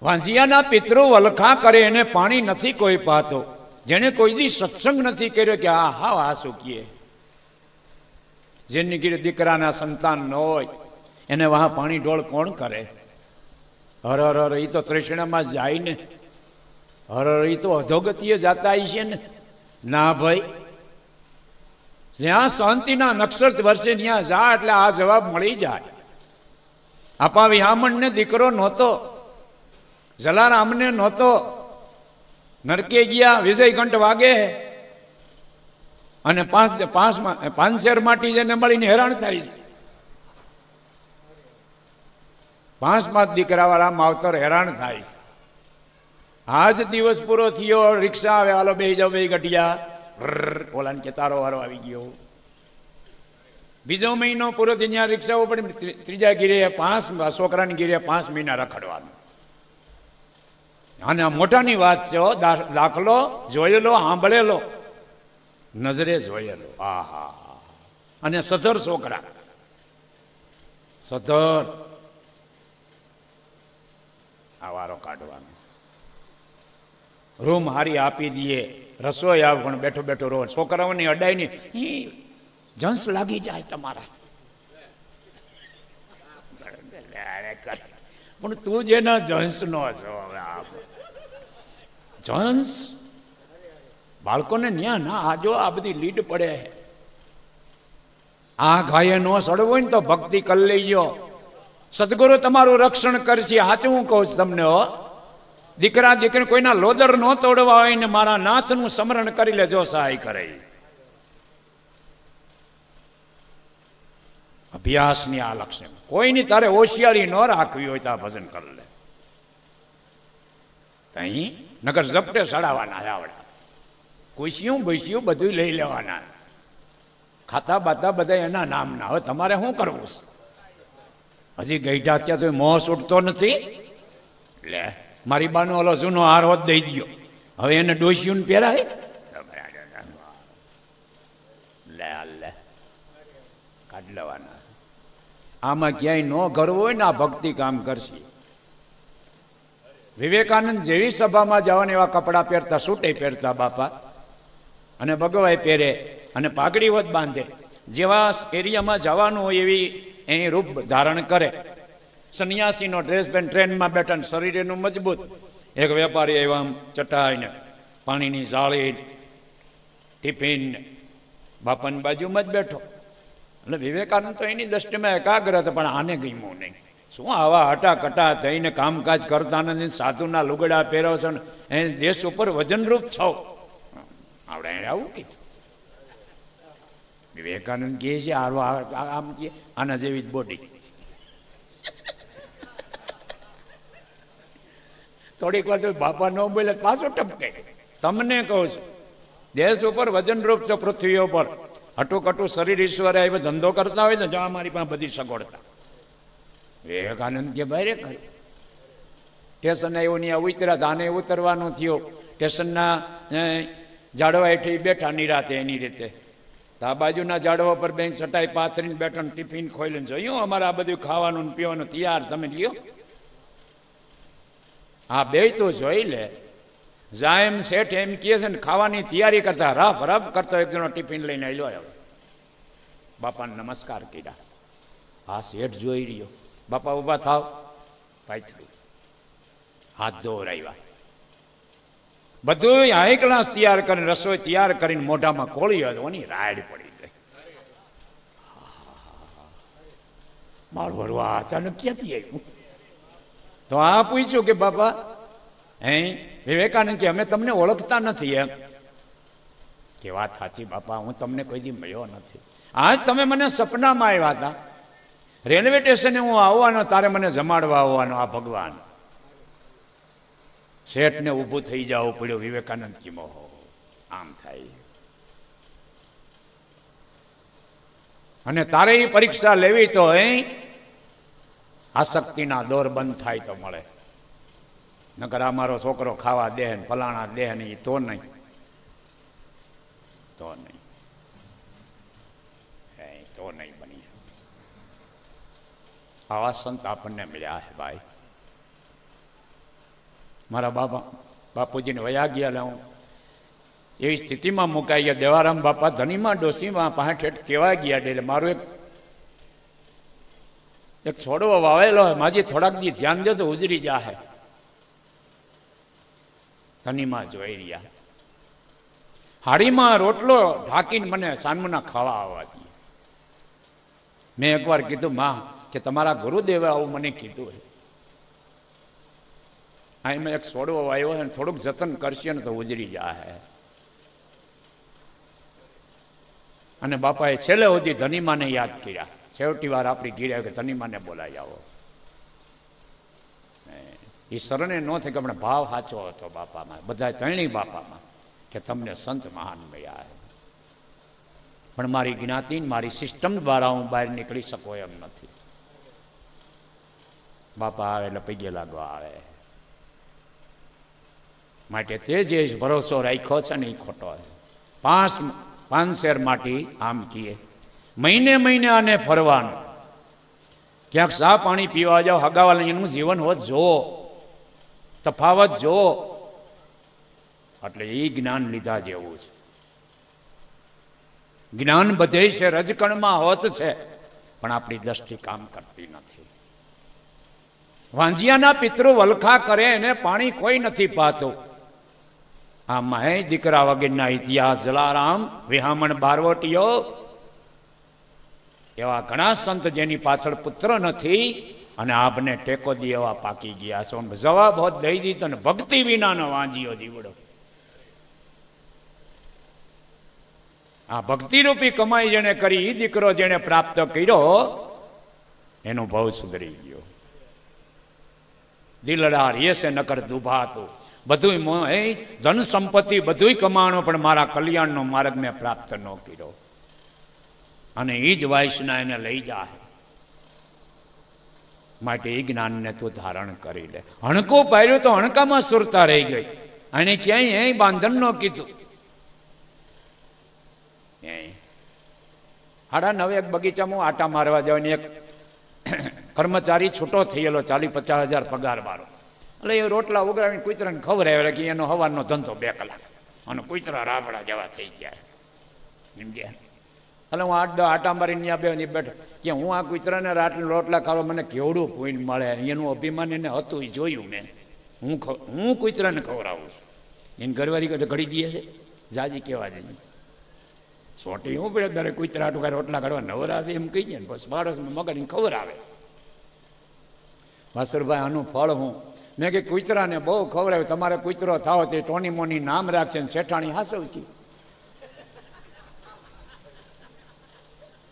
વાંજિયાના પિતૃ વલખા કરે એને પાણી નથી કોઈ પાતો. જેને કોઈ દી સત્સંગ નથી કર્યો કે આ હાવ આ સુકીએ. જેની ઘરે દીકરાના સંતાન ન હોય એને વાહ પાણી ઢોળ કોણ કરે? હર હર હર એ તો તૃષ્ણામાં જાય ને. હર હર એ તો અધોગતિએ જાતા છે ને. ના ભાઈ, જ્યાં શાંતિના નક્ષત્ર વર્ષે ત્યાં જા એટલે આ જવાબ મળી જાય. આપા વિહામણને દીકરો નહોતો, જલારામને નહોતો. નરકે ગયા, વિજય ઘંટ વાગે અને 5 શેર માટી જેને મળીને હેરાન થાય છે. 5 દીકરાવાળા માવતર હેરાન થાય છે. આજ દિવસ પૂરો થયો, રિક્ષા આવે, હાલો બે જાવ, બે ગઢિયા, ઓલાને કે તારો વારો આવી ગયો. બીજો મહિનો પૂરો થઈ, ત્યાં રિક્ષાઓ પણ ત્રીજા ગીરે 5 છોકરાની ગીરે 5 મહિના રખડવાનું. અને આ મોટાની વાત છે, દાખલો જોયેલો, સાંભળેલો, નજરે જોયેલો. આહા! અને સધર છોકરા, સધર આ વારો કાઢવાનો. રૂમ હારી આપી દઈએ, રસોઈ આવ, પણ બેઠો બેઠો રો. છોકરાઓની અડાઈની જંસ લાગી જાય તમારા, પણ તું જેના જંસ નો છો. જંસ બાળકોને ન્યા ના આજો, આ બધી લીડ પડે. આ ઘાયે નો સડવો ને તો ભક્તિ કરી લઈજો. સદગુરુ તમારું રક્ષણ કરશે. સાચું હું કહું છું તમને. હો, દીકરા દીકરી કોઈના લોદર ન તોડવા હોય ને મારા નાથનું સ્મરણ કરી લેજો, સહાય કરે. અભ્યાસની આ લક્ષણ. કોઈની તારે હોશિયારી ન રાખવી હોય તો આ ભજન કરી લે. અહીં નગર ઝપટે સડાવવાના આવડા, કુશિયું ભૂસ્યું બધું લઈ લેવાના, ખાતા બાતા બધા એના નામના. હવે તમારે શું કરવું છે? હજી ગઈઢા ત્યાં તો મોહ છૂટતો નથી. લે, મારી બાનો ઓલો જૂનો હાર હોત દઈ દો, હવે એને ડોશિયું પહેરાય. લે લે કાઢ લેવાના. આમાં ક્યાંય ન કરવું હોય ને આ ભક્તિ કામ કરશે. વિવેકાનંદ જેવી સભામાં જવાને એવા કપડાં પહેરતા, સૂટે પહેરતા બાપા, અને ભગવાઈ પહેરે અને પાઘડી વધ બાંધે. જેવા એરિયામાં જવાનું હોય એવી અહીં રૂપ ધારણ કરે. સંન્યાસીનો ડ્રેસ પહેરીને ટ્રેનમાં બેઠા, શરીર એનું મજબૂત. એક વેપારી એવા ચટાઈને પાણીની જાળી, ટિફિન, બાપાની બાજુમાં જ બેઠો. એટલે વિવેકાનંદ તો એની દ્રષ્ટિમાં એકાગ્ર હતો, પણ આને ગમ્યું નહીં. શું આવા હટાકટા થઈને કામકાજ કરતા નથી, સાધુના લુગડા પહેરો છો ને એ દેશ ઉપર વજનરૂપ છો. આપણે એને આવું કીધું. વિવેકાનંદ કહે છે આમ કે આના જેવી જ બોડી. થોડીક વાર તો બાપા ન બોલે પાછો ટપકે. તમને કહું છું, દેશ ઉપર વજનરૂપ છો, પૃથ્વી ઉપર હટુકટું શરીર ઈશ્વરે એ ધંધો કરતા હોય ને, જો અમારી પાસે બધી સગવડતા. વિવેકાનંદ કે ભાઈ રે કર્યું. સ્ટેશન આવ્યું ને ઉતર્યા, આને ઉતરવાનું થયું. સ્ટેશનના ઝાડવા હેઠી બેઠા નિરાતે એની રીતે. આ બાજુના ઝાડવા પર બેંક ચટાઈ પાથરીને બેઠો, ટિફિન ખોલીને જોયું અમારે આ બધું ખાવાનું ને પીવાનું તૈયાર, તમે લ્યો. હા, બે તો જોઈ લે. જાયમ શેઠ એમ કહે છે ને, ખાવાની તૈયારી કરતા રફ રફ કરતો એક જણો ટિફિન લઈને આવ્યો. બાપાને નમસ્કાર કર્યા. હા, શેઠ જોઈ રહ્યો. બાપા ઉભા થાવ, પાછળ હાથ ધોવરાવ્યા. બધું હાઈ ક્લાસ તૈયાર કરીને, રસોઈ તૈયાર કરીને મોઢામાં કોળી હજોની રાડ પડી ગઈ. મારું વરવા અચાનક ક્યાંથી આવ્યું? તો આ પૂછ્યું કે બાપા, વિવેકાનંદ કે અમે તમને ઓળખતા નથી. એમ કે વાત સાચી બાપા, હું તમને કોઈ દી મળ્યો નથી. આજ તમે મને સપનામાં આવ્યા હતા, રેલવે સ્ટેશને હું આવવાનો, તારે મને જમાડવા આવવાનો. આ ભગવાન શેઠને ઊભું થઈ જવું પડ્યું. વિવેકાનંદ કી મોહો આમ થાય. અને તારે એ પરીક્ષા લેવી તો આસક્તિના દોર બંધ થાય તો મળે. નકર આ મારો છોકરો ખાવા દે ને ફલાણા દે ને, તો નહીં, તો નહીં, તો નહીં બની. આવા સંત આપણને મળ્યા હે ભાઈ. મારા બાપુજીને વયા ગયા. એટલે હું એવી સ્થિતિમાં મુકાઈ ગયા. દેવારામ બાપા ધનીમાં ડોસીમાં 65 કેવા ગયા. એટલે મારું એક છોડવો વાવેલો હોય, માજી થોડાક દી ધ્યાન દે તો ઉજરી જાહે. ધનીમાં જોઈ રહ્યા. હાડીમાં રોટલો ઢાંકીને મને સાનમુના ખાવા આવવા દે. મેં એકવાર કીધું, માં કે તમારા ગુરુદેવે આવું મને કીધું હે. એમાં એક છોડવો આવ્યો છે, થોડુંક જતન કરશે ને તો ઉજરી જાય. અને બાપાએ છેલ્લે સુધી ધનીમાને યાદ કર્યા. છેવટી વાર આપણી ઘીરે કે ધનીમાને બોલાવી આવો. એ શરણે ન થઈ કે આપણે ભાવ સાચો હતો બાપામાં, બધા ત્રણેય બાપામાં, કે તમને સંત મહાન મળ્યા. પણ મારી જ્ઞાતિ મારી સિસ્ટમ દ્વારા હું બહાર નીકળી શકો એમ નથી. બાપા આવે એટલે પૈગે લાગવા આવે. માટે તે જે ભરોસો રાખ્યો છે ને એ ખોટો છે. 5 શેર માટી આમ કીએ, મહિને મહિને આને ફરવાનું, ક્યાંક ચા પાણી પીવા જાઓ, હગાવાલા એનું જીવન હોત જો, તફાવત જો. એટલે એ જ્ઞાન લીધા જેવું છે. જ્ઞાન બધે છે, રજકણમાં હોત છે, પણ આપણી દ્રષ્ટિ કામ કરતી નથી. વાંજિયાના પિતૃ વલખા કરે એને પાણી કોઈ નથી પાતું. આમાં હે દીકરા વગેરેના ઇતિહાસ, જલારામ, વિહામણ બારવટીયો, એવા ઘણા સંત જેની પાછળ પુત્ર નથી અને આપને ટેકો દી એવા પાકી ગયા છો. જવાબ હોત દઈ દીધો ને ભક્તિ વિનાનો વાંજિયો જીવડો. આ ભક્તિરૂપી કમાઈ જેને કરી, એ દીકરો જેને પ્રાપ્ત કર્યો, એનો ભાવ સુધરી ગયો. દિલડાર યસે નકર દુભાતું, બધું ધન સંપત્તિ બધું કમાણો, પણ મારા કલ્યાણનો માર્ગ મેં પ્રાપ્ત ન કર્યો. અને એ જ વાસના એને લઈ જાય. માટે એ જ્ઞાનને તું ધારણ કરી લે. હણકો પાડ્યો તો હણકામાં સુરતા રહી ગઈ. અને ક્યાંય બાંધન ન કીધું. 9:30 એક બગીચામાં આટા મારવા જવાની એક કર્મચારી છૂટો થયેલો, 40-50 હજાર પગાર વાળો. એટલે એ રોટલા ઉગરાવીને કૂતરાને ખવડાવે કે એનો હવાનો ધંધો 2 કલાક, અને કૂતરા રાબડા જેવા થઈ ગયા. એમ કે એટલે હું 8-10 આટા મારીને ત્યાં બેઠો કે હું આ કૂતરાને રોટલા ખાવા મને કેવડું પૂન મળે. એનું અભિમાન એને હતું, એ જોયું મેં. હું કૂતરાને ખવડાવું છું. એને ઘરવાળી ઘડી દે છે, જાજી કહેવા જઈએ સોટી હું પડે દરેક કૂતરા ટુકા રોટલા કાઢવા નવરા છે એમ કહી જાય ને બસ બાળસમાં મગજને ખબર આવે. વાસુરભાઈ આનું ફળ હું મેં કે કૂતરાને બહુ ખવડાવ્યું, તમારે કૂતરો થાવ તે ટોની મોની નામ રાખશે ને શેઠાણી હાસવજી.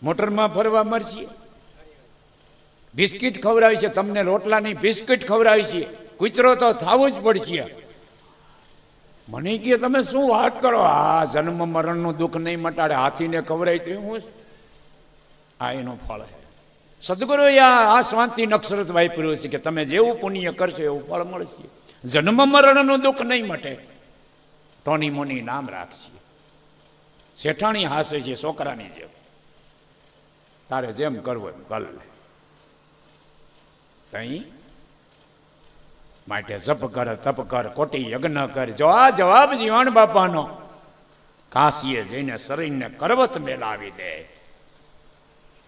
મોટરમાં ફરવા મરશી, બિસ્કિટ ખવડાવી છે તમને, રોટલાની બિસ્કિટ ખવડાવી છે, કૂતરો તો થવું જ પડશે. મને કહે તમે શું વાત કરો, આ જન્મ મરણનું દુઃખ નહીં મટાડે, હાથીને ખવડાવી તો હું આ એનું ફળ છે. સદગુરુએ આ શાંતિ નક્ષરત વાપર્યું છે કે તમે જેવું પુણ્ય કરશો એવું ફળ મળશે. જન્મ મરણનું દુઃખ નહીં મટે, ટોની મોની નામ રાખશે. શેઠાણી હાસે છે છોકરાની જેમ, તારે જેમ કરવું એમ કર લે. તઈ માટે જપ કર, તપ કર, કોટી યજ્ઞ કર. જો આ જવાબ જીવાણ બાપાનો, કાશીએ જઈને શરીરને કરવત મેલાવી દે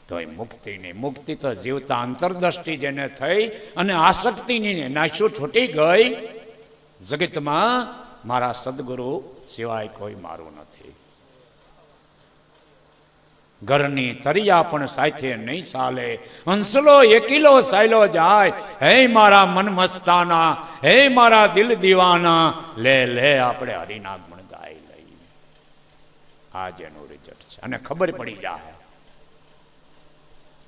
તો એ મુક્તિ નહીં. મુક્તિ તો જીવતા અંતરદ્રષ્ટિ જેને થઈ અને આસક્તિની નાશું છૂટી ગઈ, જગતમાં મારા સદગુરુ સિવાય કોઈ મારું નથી. ઘરની તરિયા પણ સાથે નહીં ચાલે, હંસલો એકીલો સાયલો જાય. હે મારા મન મસ્તાના, હે મારા દિલ દીવાના, લે લે આપણે હરિના ગુણ ગાઈ લઈ. આ જેનું રિઝલ્ટ છે. અને ખબર પડી જાય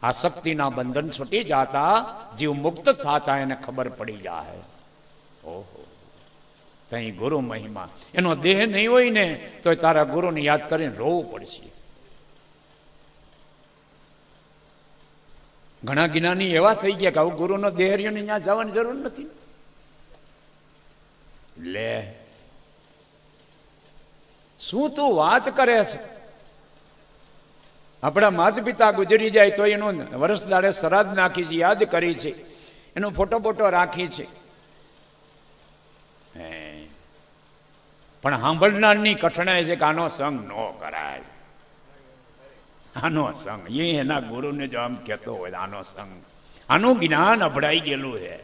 આસક્તિના બંધન છૂટી જાતા, જીવ મુક્ત થતા એને ખબર પડી જાય. ઓહો, તઈ ગુરુ મહિમા. એનો દેહ નહીં હોય ને તો તારા ગુરુને યાદ કરીને રોવું પડશે. ઘણા જ્ઞાની એવા થઈ ગયા કે આવું ગુરુનો દેહ રહ્યો ને ત્યાં જવાની જરૂર નથી. લે શું તું વાત કરે છે? આપણા માતા પિતા ગુજરી જાય તો એનું વર્ષ દાડે શ્રાદ્ધ નાખી છે, યાદ કરી છે, એનો ફોટો બોટો રાખી છે, પણ સાંભળનારની કઠણાઈ છે કે આનો સંગ ન કરાય. આનો સંગ એ એના ગુરુને જો આમ કહેતો હોય આનો સંગ, આનું જ્ઞાન અભડાઈ ગયેલું છે.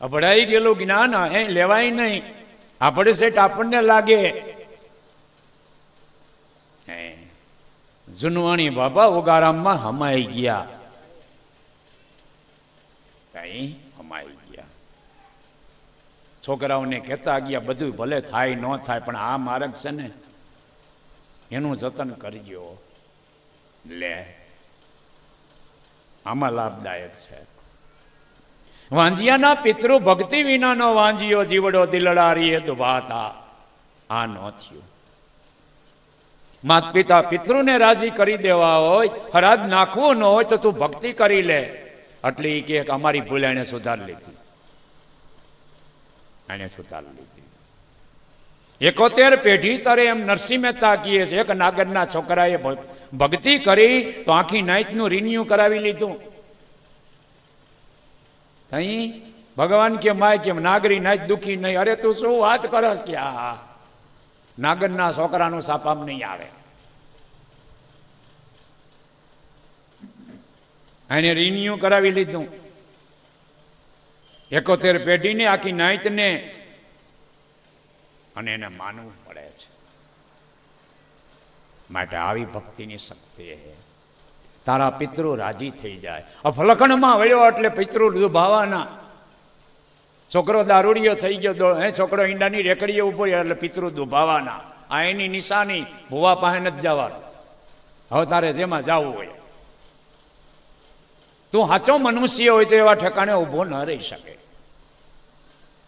અભડાઈ ગયેલું જ્ઞાન એ લેવાય નહીં. આપણે સેટ આપણને લાગે. જુનવાણી બાબા ઉગારામમાં હમાઈ ગયા, હમાઈ ગયા. છોકરાઓને કહેતા ગયા બધું ભલે થાય ન થાય, પણ આ માર્ગ છે ને એનું જતન કરજો. લે આમાં લાભદાયક છે. વાંજિયાના પિતૃ ભક્તિ વિનાનો વાંજિયો જીવડો દિલડારીએ દુભાતા. આ ન થયું. માત પિતા પિતૃને રાજી કરી દેવા હોય, હરાજ નાખવું ન હોય તો તું ભક્તિ કરી લે. એટલે કે અમારી ભૂલ એને સુધારી લીધી. એને સુધારી લીધી. 71 પેઢી તરે એમ નરસિંહ મહેતા કહીએ છે, એક નાગરના છોકરાએ ભક્તિ કરી તો આખી નાઈટનું રિન્યુ કરાવી લીધું. અહીં ભગવાન કે માય કેમ નાગરી નાઈટ દુખી નહીં. અરે તું શું વાત કરસ કે આ નાગરના છોકરાનું સાપામ નહીં આવે. એને રિન્યુ કરાવી લીધું. 71 પેઢીને આખી નાઈટને, અને એને માનવું પડે છે. માટે આવી ભક્તિની શક્તિ છે. તારા પિતૃ રાજી થઈ જાય. અફલખણમાં વળ્યો એટલે પિતૃ દુભાવાના. છોકરો દારૂડિયો થઈ ગયો, છોકરો ઈંડાની રેકડીએ ઉભો એટલે પિતૃ દુભાવાના. આ એની નિશાની. ભુવા પાસે નથી જવાનું. હવે તારે જેમાં જવું હોય. તું સાચો મનુષ્ય હોય તો એવા ઠેકાણે ઊભો ન રહી શકે.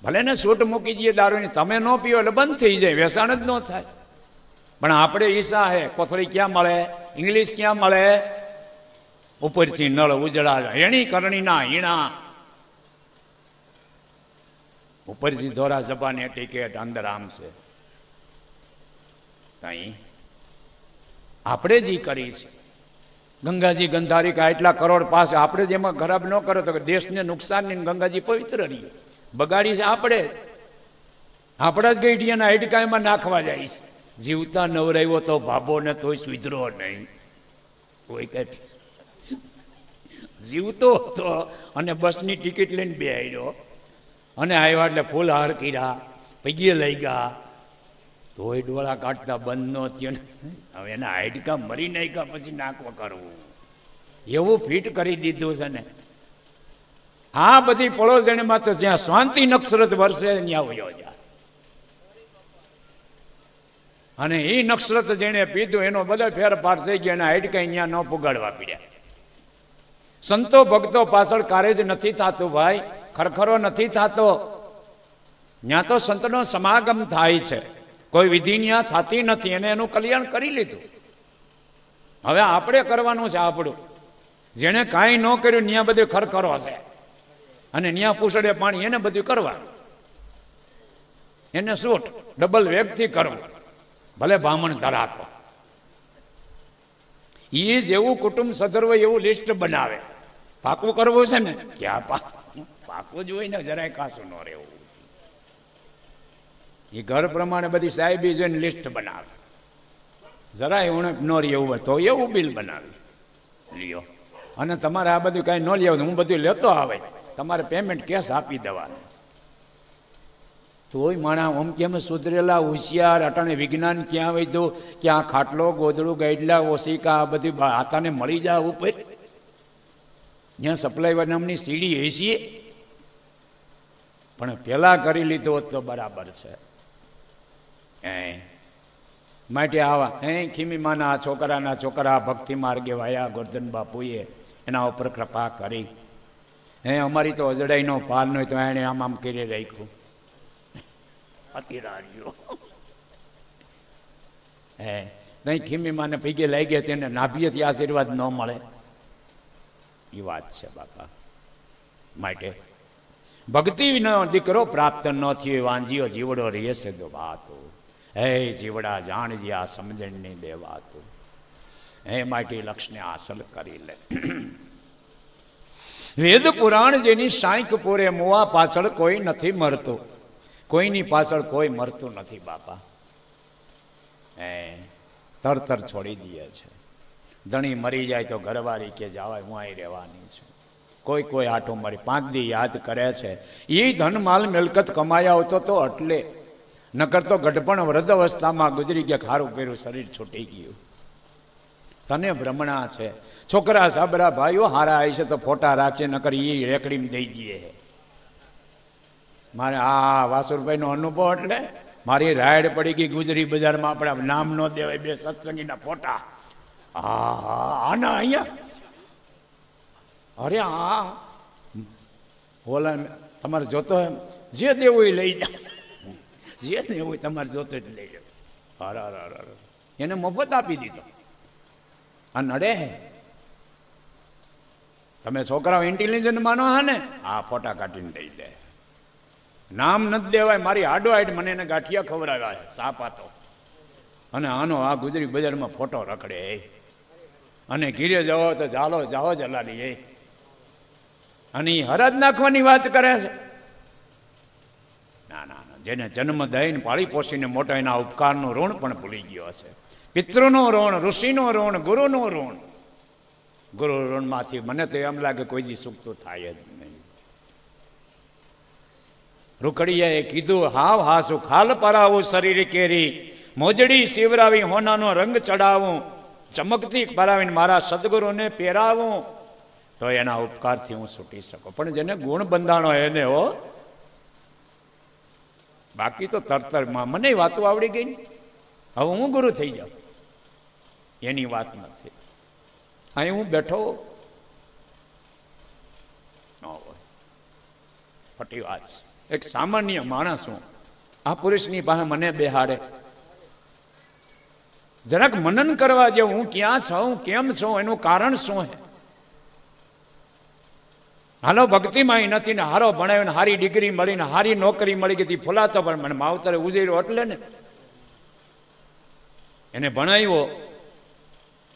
ભલે ને સૂટ મૂકી દઈએ દારૂની, તમે ન પીઓ એટલે બંધ થઈ જાય, વેસાણ જ ન થાય. પણ આપણે ઈસા હે, કોથળી ક્યાં મળે, ઇંગ્લિશ ક્યાં મળે, ઉપરથી નળ ઉજળા એણી કરણીના હીણા, ઉપરથી ધોરા જબાને ટિકેટ, અંદર આમ છે. તઈ આપણે જ કરી છે. ગંગાજી ગંધારિકા એટલા કરોડ પાસે આપણે જ એમાં ખરાબ ન કરો તો દેશને નુકસાન નહીં. ગંગાજી પવિત્ર રહી. બગાડી છે આપણે. આપણા જ ગઈઢિયાના હાઈડકાયમાં નાખવા જાય છે. જીવતા નવરાવ્યો તો ભાભો ને તોય સુધરો નહીં. કોઈ કઈ જીવતો હતો અને બસની ટિકિટ લઈને બે આવ્યો અને આવ્યા એટલે ફૂલ હાર કર્યા, પૈયે લઈ ગયા, તોય ડોળા કાઢતા બંધ ન થયો. હવે એના હાઈડકા મરી નાખ્યા પછી નાખવા કરવું એવું ફિટ કરી દીધું છે ને. આ બધી પળોજણીમાં તો જ્યાં શાંતિ નક્ષરત વરસે ત્યાં વયો જાય. અને એ નક્ષરત જેને પીધું એનો બધો ફેરફાર થઈ ગયો. એના હાઈડકા ત્યાં ન પુગાડવા પડ્યા. સંતો ભક્તો પાછળ કાર્ય જ નથી થતું ભાઈ. ખરખરો નથી થતો. ત્યાં તો સંતનો સમાગમ થાય છે. કોઈ વિધિ ત્યાં થતી નથી. એને એનું કલ્યાણ કરી લીધું. હવે આપણે કરવાનું છે આપણું. જેણે કાંઈ ન કર્યું ત્યાં બધું ખરખરો છે. અને ત્યાં પૂછડે પાણી એને બધું કરવાનું. એને શૂટ ડબલ વેગથી કરવું. ભલે બ્રાહ્મણ ધરાતો. એ જેવું કુટુંબ સદર્વ એવું લિસ્ટ બનાવે. પાકું કરવું છે ને, ક્યાં પાકું જ હોય ને, જરાય કાસું ન રહેવું. એ ઘર પ્રમાણે બધી સાહેબી જોઈને લિસ્ટ બનાવે. જરાય ઉણપ ન રહેવું હોય તો એવું બિલ બનાવી લ્યો. અને તમારે આ બધું કાંઈ ન લેવું, હું બધું લેતો આવે, તમારે પેમેન્ટ કેશ આપી દેવાનું. તોય માણા આમ કેમ સુધરેલા હોશિયાર અટાણે વિજ્ઞાન ક્યાં વધ્યું કે આ ખાટલો ગોદડું ગાઈડલા ઓશિકા આ બધી હાથાને મળી જાય ઉપર. જ્યાં સપ્લાય નામની સીડી હેસીએ પણ પેલા કરી લીધો હોત તો બરાબર છે. માટે આવા ખીમીમાના છોકરાના છોકરા ભક્તિ માર્ગે વાયા ગોરધન બાપુએ એના ઉપર કૃપા કરી. અમારી તો અજડાઈનો પાલ ન હોય તો એણે આમ આમ કરી રાખ્યું. અતિરાજો નહીં ખીમીમાને પૈકે લઈ ગયા તેને નાભીએથી આશીર્વાદ ન મળે. એ વાત છે બાપા. માટે ભક્તિનો દીકરો પ્રાપ્ત ન થયો વાંજીઓ જીવડો રહે છે તો વાતો. હે જીવડા જાણજે આ સમજણની બે વાતો. હે માટે લક્ષ્યને હાંસલ કરી લે. વેદ પુરાણ જેની સાંઈક પૂરે મુવા પાછળ કોઈ નથી મરતું. કોઈની પાછળ કોઈ મરતું નથી બાપા. તરતર છોડી દે છે. ધણી મરી જાય તો ઘરવાળી કે જવાય હું અહીં રહેવાની છું. કોઈ કોઈ આટો મરી 5 દી યાદ કરે છે. એ ધન માલ મિલકત કમાયા આવતો તો એટલે નકર તો ગઢપણ વૃદ્ધ અવસ્થામાં ગુજરી ગયા. ખારું કર્યું, શરીર છૂટી ગયું. તને ભ્રમણા છે. છોકરા સાબરા ભાઈઓ હારા આવી છે તો ફોટા રાખશે, નકર એ રેકડીમાં દઈ દઈએ. મારે આ વાસુરભાઈ નો અનુભવ એટલે મારી રાયડ પડી ગઈ ગુજરી બજારમાં. આપણે નામ ન દેવાય, 2 સત્સંગીના ફોટા. આના અહીંયા અરે ઓલા તમારે જોતો હોય જે દેવું એ લઈ જાઓ, જે દેવું તમારે જોતો જ લઈ જાઓ. હર એને મફત આપી દીધો. આ નડે હે. તમે છોકરાઓ ઇન્ટેલિજન્ટ માનો હા ને, આ ફોટા કાઢીને દઈ દે. નામ નથી દેવાય. મારી હાડો હાઈડ મને એને ગાંઠિયા ખવડાવ્યા છે સાપાતો, અને આનો આ ગુજરી બજારમાં ફોટો રખડે. અને ઘીરે જાઓ તો ચાલો જાઓ જલાલી. અને એ હરાજ નાખવાની વાત કરે છે. ના ના ના, જેને જન્મ દઈને પાળી પોષીને મોટા એના ઉપકારનું ઋણ પણ ભૂલી ગયો હશે. પિતૃનો ઋણ, ઋષિનો ઋણ, ગુરુનો ઋણ. ગુરુ ઋણમાંથી મને તો એમ લાગે કોઈ દી સુખ તો થાય જ નહીં. રૂકડીયાએ કીધું હાવ હાસું ખાલ પરાવું શરીર કેરી, મોજડી શિવરાવી હોનાનો રંગ ચડાવું, ચમકતી પરાવીને મારા સદગુરુને પહેરાવું, તો એના ઉપકારથી હું છૂટી શકું. પણ જેને ગુણ બંધાણો એને હો, બાકી તો તરતરમાં મને વાતો આવડી ગઈ ને હવે હું ગુરુ થઈ જાઉં એની વાત નથી. અહીં હું બેઠો ન હોય, ખોટી વાત છે. એક સામાન્ય માણસ હું આ પુરુષની પાસે મને બેહાડે, જરાક મનન કરવા જેવું હું ક્યાં છું, કેમ છું, એનું કારણ શું છે. હાલો ભક્તિમાં નથી ને હારો ભણાવ્યો ને હારી ડિગ્રી મળી ને હારી નોકરી મળી ગઈ, ફૂલાતો પણ મને માવતરે ઉજેર્યો એટલે ને એને ભણાવ્યો,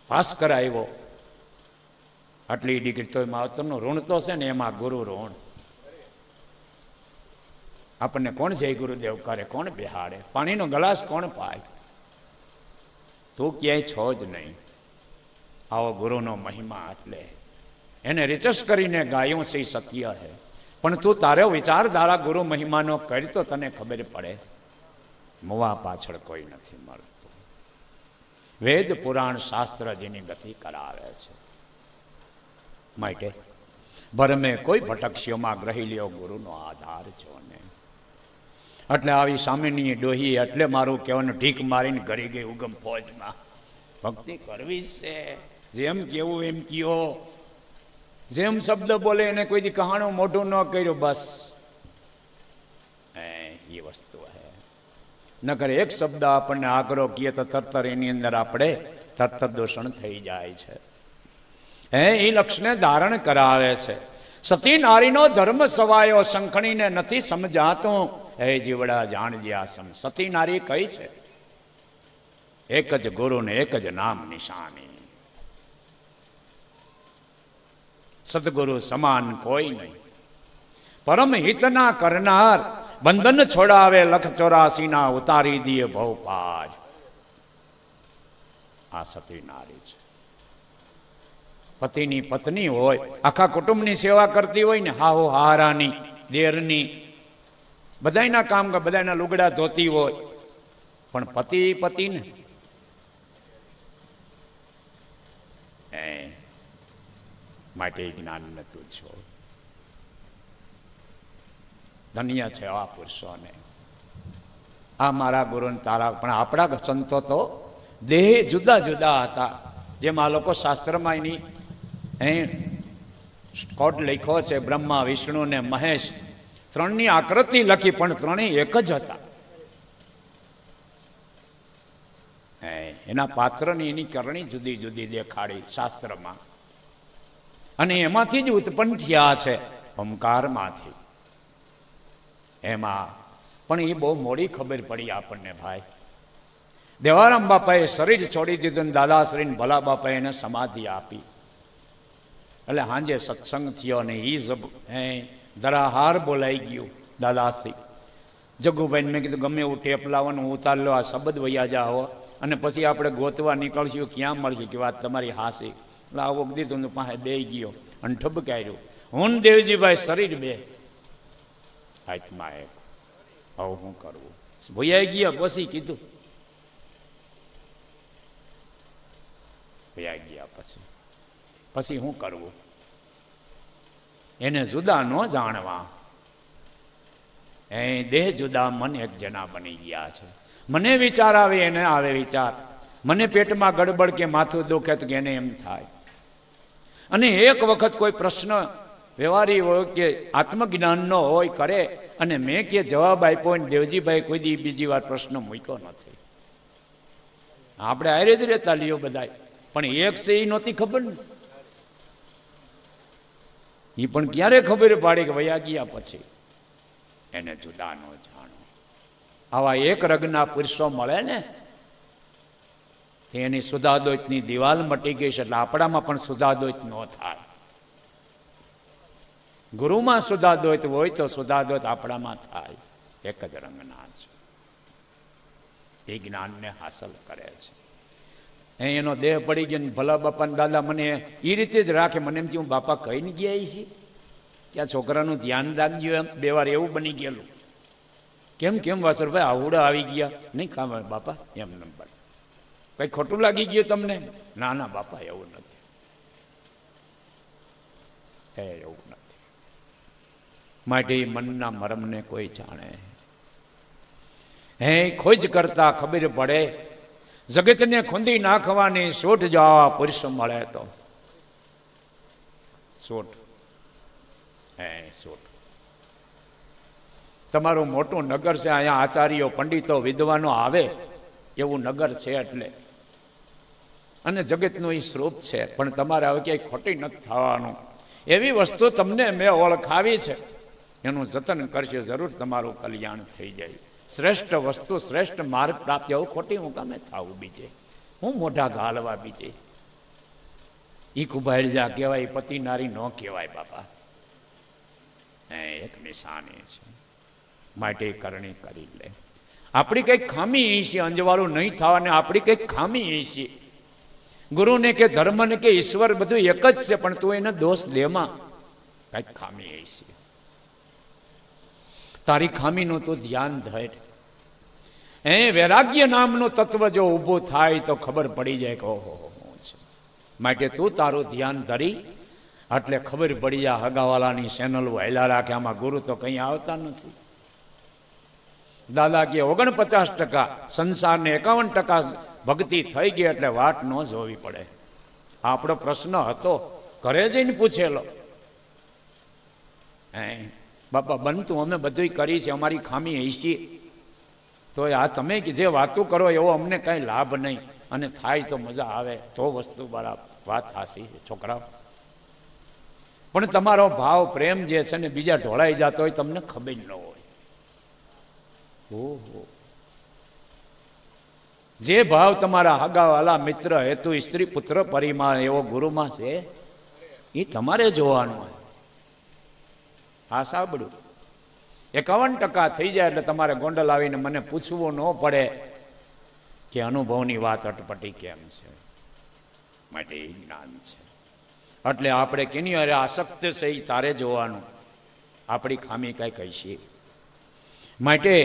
પાસ કરાવ્યો, આટલી ડિગ્રી તો માવતરનું ઋણ તો છે ને, એમાં ગુરુ ઋણ. આપણને કોણ જય ગુરુદેવ કરે, કોણ બેહાડે, પાણીનો ગ્લાસ કોણ પાય, તું ક્યાંય છો જ નહીં. આવો ગુરુનો મહિમા. એટલે એને રિચર્સ કરીને ગાયું છે સત્ય છે, પણ તું તારો વિચારધારા ગુરુ મહિમાનો કરી તો તને ખબર પડે. મુવા પાછળ કોઈ નથી મળતું. વેદ પુરાણ શાસ્ત્ર જેની ગતિ કરાવે છે. માટે ભરમે કોઈ ભટકશીઓમાં ગ્રહી લ્યો ગુરુનો આધાર છો ને. એટલે આવી સામેની ડોહી, એટલે મારું કહેવાનું ઢીક મારીને કરી ગઈ ઉગમ ફોજમાં. ભક્તિ કરવી છે, જેમ કેવું એમ કયો, જેમ શબ્દ બોલે એને કોઈ દી કહાણું મોઢું ન કર્યું, બસ એ વસ્તુ હે. નકર એક શબ્દ આપણને આગ્રહ કીએ તો તરતર એની અંદર આપણે તરત દૂષણ થઈ જાય છે. એ લક્ષને ધારણ કરાવે છે. સતી નારીનો ધર્મ સવાયો, શંખણીને નથી સમજાતું, હે જીવડા જાણજે આ સમ. સતી નારી કઈ છે? એક જ ગુરુ ને એક જ નામ નિશાની. સદગુરુ સમાન કોઈ નહીં. પરમ હિતના કરનાર, બંધન છોડાવે, લખ 84 ના ઉતારી દીએ ભવ પાર. આ સતી નારી છે. પતિની પત્ની હોય, આખા કુટુંબની સેવા કરતી હોય ને, હાહુ હારાની, દેરની, બધાના કામ, બધાના લુગડા ધોતી હોય, પણ પતિ ને માટે જ્ઞાન નતું છો. ધન્ય છે આ પુરુષોને. આ મારા ગુરુ તારા. પણ આપણા સંતો તો દેહ જુદા જુદા હતા. જેમ આ લોકો શાસ્ત્રમાં એની કોડ લખ્યો છે, બ્રહ્મા, વિષ્ણુ ને મહેશ, ત્રણની આકૃતિ લખી, પણ ત્રણેય એક જ હતા. એના પાત્રની એની કરણી જુદી જુદી દેખાડી શાસ્ત્રમાં, અને એમાંથી જ ઉત્પન્ન થયા છે, ઓમકારમાંથી. એમાં પણ એ બહુ મોડી ખબર પડી આપણને ભાઈ. દેવારામ બાપાએ શરીર છોડી દીધું, દાદાશ્રીને ભલા બાપાએ એને સમાધિ આપી. એટલે સાંજે સત્સંગ થયો ને એ ધરાહાર બોલાઈ ગયું. દાદાશ્રી જગુભાઈને મેં કીધું ગમે એવું ટેપ લાવવાનું ઉતાર લો, આ શબ્દ વૈયા જાઓ, અને પછી આપણે ગોતવા નીકળશું, ક્યાં મળશે કે વાત તમારી હાસી. એટલે આવું દીધું પાસે બે ગયો અને ઠબકાર્યું. હું દેવજીભાઈ શરીર બે હાથમાં એક. હવે શું કરવું? ભૈયાઈ ગયા. પછી કીધું ભૈયા ગયા. પછી શું કરવું? એને જુદા ન જાણવા. દેહ જુદા, મન એક જણા બની ગયા છે. મને વિચાર આવે, એને આવે વિચાર. મને પેટમાં ગડબડ કે માથું દુખે તો એને એમ થાય. અને એક વખત કોઈ પ્રશ્ન વ્યવહારી હોય કે આત્મજ્ઞાનનો હોય કરે, અને મેં કે જવાબ આપ્યો ને દેવજીભાઈ કોઈ દી બીજી વાર પ્રશ્ન મૂક્યો નથી. આપણે હારે જ રહેતા લ્યો બધા, પણ એક છે એ નહોતી ખબર ને. એ પણ ક્યારે ખબર પાડી કે વયા ગયા પછી એને જુદા નો જાણો. આવા એક રગના પુરુષો મળે ને એની સુધાદોતની દિવાલ મટી ગઈ છે. એટલે આપણામાં પણ સુધાદોત ન થાય. ગુરુમાં સુધાદોત હોય તો સુધાદોત આપણામાં થાય. એક જ રંગના છે, એ જ્ઞાનને હાંસલ કરે છે. એનો દેહ પડી ગયો ને ભલા બાપા દાદા મને એ રીતે જ રાખે. મને એમ થયું બાપા કહીને ગયા છે કે આ છોકરાનું ધ્યાન રાખજો. એમ બે વાર એવું બની ગયેલું. કેમ કેમ વાસરભાઈ આવડા આવી ગયા? નહીં કામ બાપા એમ નંબર કઈ ખોટું લાગી ગયું તમને? ના ના બાપા એવું નથી, એવું નથી. માટે મનના મરમને કોઈ જાણે. હે ખોજ કરતા ખબર પડે, જગતને ખૂંદી નાખવાની સોટ જો આવા પુરુષ મળે તો સોટ. હે સોટ. તમારું મોટું નગર છે, અહીંયા આચાર્યો પંડિતો વિદ્વાનો આવે એવું નગર છે એટલે, અને જગતનું એ સ્વરૂપ છે. પણ તમારે હવે ક્યાંય ખોટી નથી થવાનું. એવી વસ્તુ તમને મેં ઓળખાવી છે, એનું જતન કરશે, જરૂર તમારું કલ્યાણ થઈ જાય. શ્રેષ્ઠ વસ્તુ, શ્રેષ્ઠ માર્ગ પ્રાપ્ત. એવું ખોટી હું કામે થાવું બીજે, હું મોઢા ઘાલવા બીજે. ઈ કુભાઈ જા કહેવાય, પતિ નારી ન કહેવાય બાપા. એક નિશાની છે. માટે કરણી કરી લે. આપણી કંઈક ખામી એ છે, અંજવાળું નહીં થવાને આપણી કંઈક ખામી એ છે. ગુરુને કે ધર્મને કે ઈશ્વર બધું એક જ છે, પણ તું એને દોષ દેમાં કંઈક ખામી એ છે. તારી ખામીનું તું ધ્યાન ધર. વૈરાગ્ય નામનું તત્વ જો ઊભું થાય તો ખબર પડી જાય કે ઓહો છે. માટે તું તારું ધ્યાન ધરી એટલે ખબર પડી જાય. હગાવાલાની ચેનલો હેલા રાખે, આમાં ગુરુ તો કંઈ આવતા નથી. દાદા કે 49% સંસારને 51% ભક્તિ થઈ ગઈ એટલે વાટ ન જોવી પડે. આપણો પ્રશ્ન હતો, ઘરે જઈને પૂછેલો, બાપા બનતું અમે બધું કરી છે, અમારી ખામી હઈશી, તો આ તમે જે વાતો કરો એવો અમને કાંઈ લાભ નહીં, અને થાય તો મજા આવે તો વસ્તુ બરાબર. વાત હાસી છોકરાઓ, પણ તમારો ભાવ પ્રેમ જે છે ને બીજા ઢોળાઈ જતો હોય તમને ખબર ન હોય. ઓહો, જે ભાવ તમારા હગાવાલા મિત્ર હેતુ સ્ત્રી પુત્ર પરિવાર એવો ગુરુમાં છે એ તમારે જોવાનું હોય. હા સાંભળ્યું, 51% થઈ જાય એટલે તમારે ગોંડલ આવીને મને પૂછવું ન પડે કે અનુભવની વાત અટપટી કેમ છે. માટે એ જ્ઞાન છે. એટલે આપણે કેની અરે આસક્ત છે એ તારે જોવાનું, આપણી ખામી કઈ કહીશી. માટે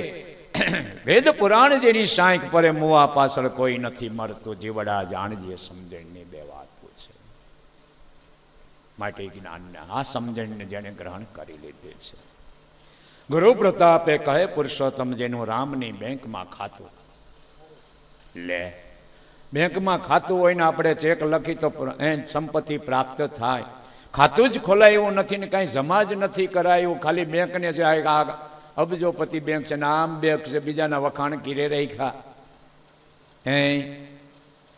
વેદ પુરાણ જેની સાંઈક પરે મુવા પાછળ કોઈ નથી મળતું, જીવડા જાણજે સમજણની બે વાતો છે. માટે જ્ઞાનને આ સમજણને જેને ગ્રહણ કરી લીધી છે. ગુરુ પ્રતાપે કહે પુરુષોત્તમ જેનું રામની બેંકમાં ખાતું લે. બેંકમાં ખાતું હોય ને આપણે ચેક લખી તો સંપત્તિ પ્રાપ્ત થાય. ખાતું જ ખોલાયું નથી ને કાંઈ જમા જ નથી કરાયું, ખાલી બેંકને છે અબજોપતિ બેંક છે ને આમ બેંક છે, બીજાના વખાણ કીરે રાખ્યા.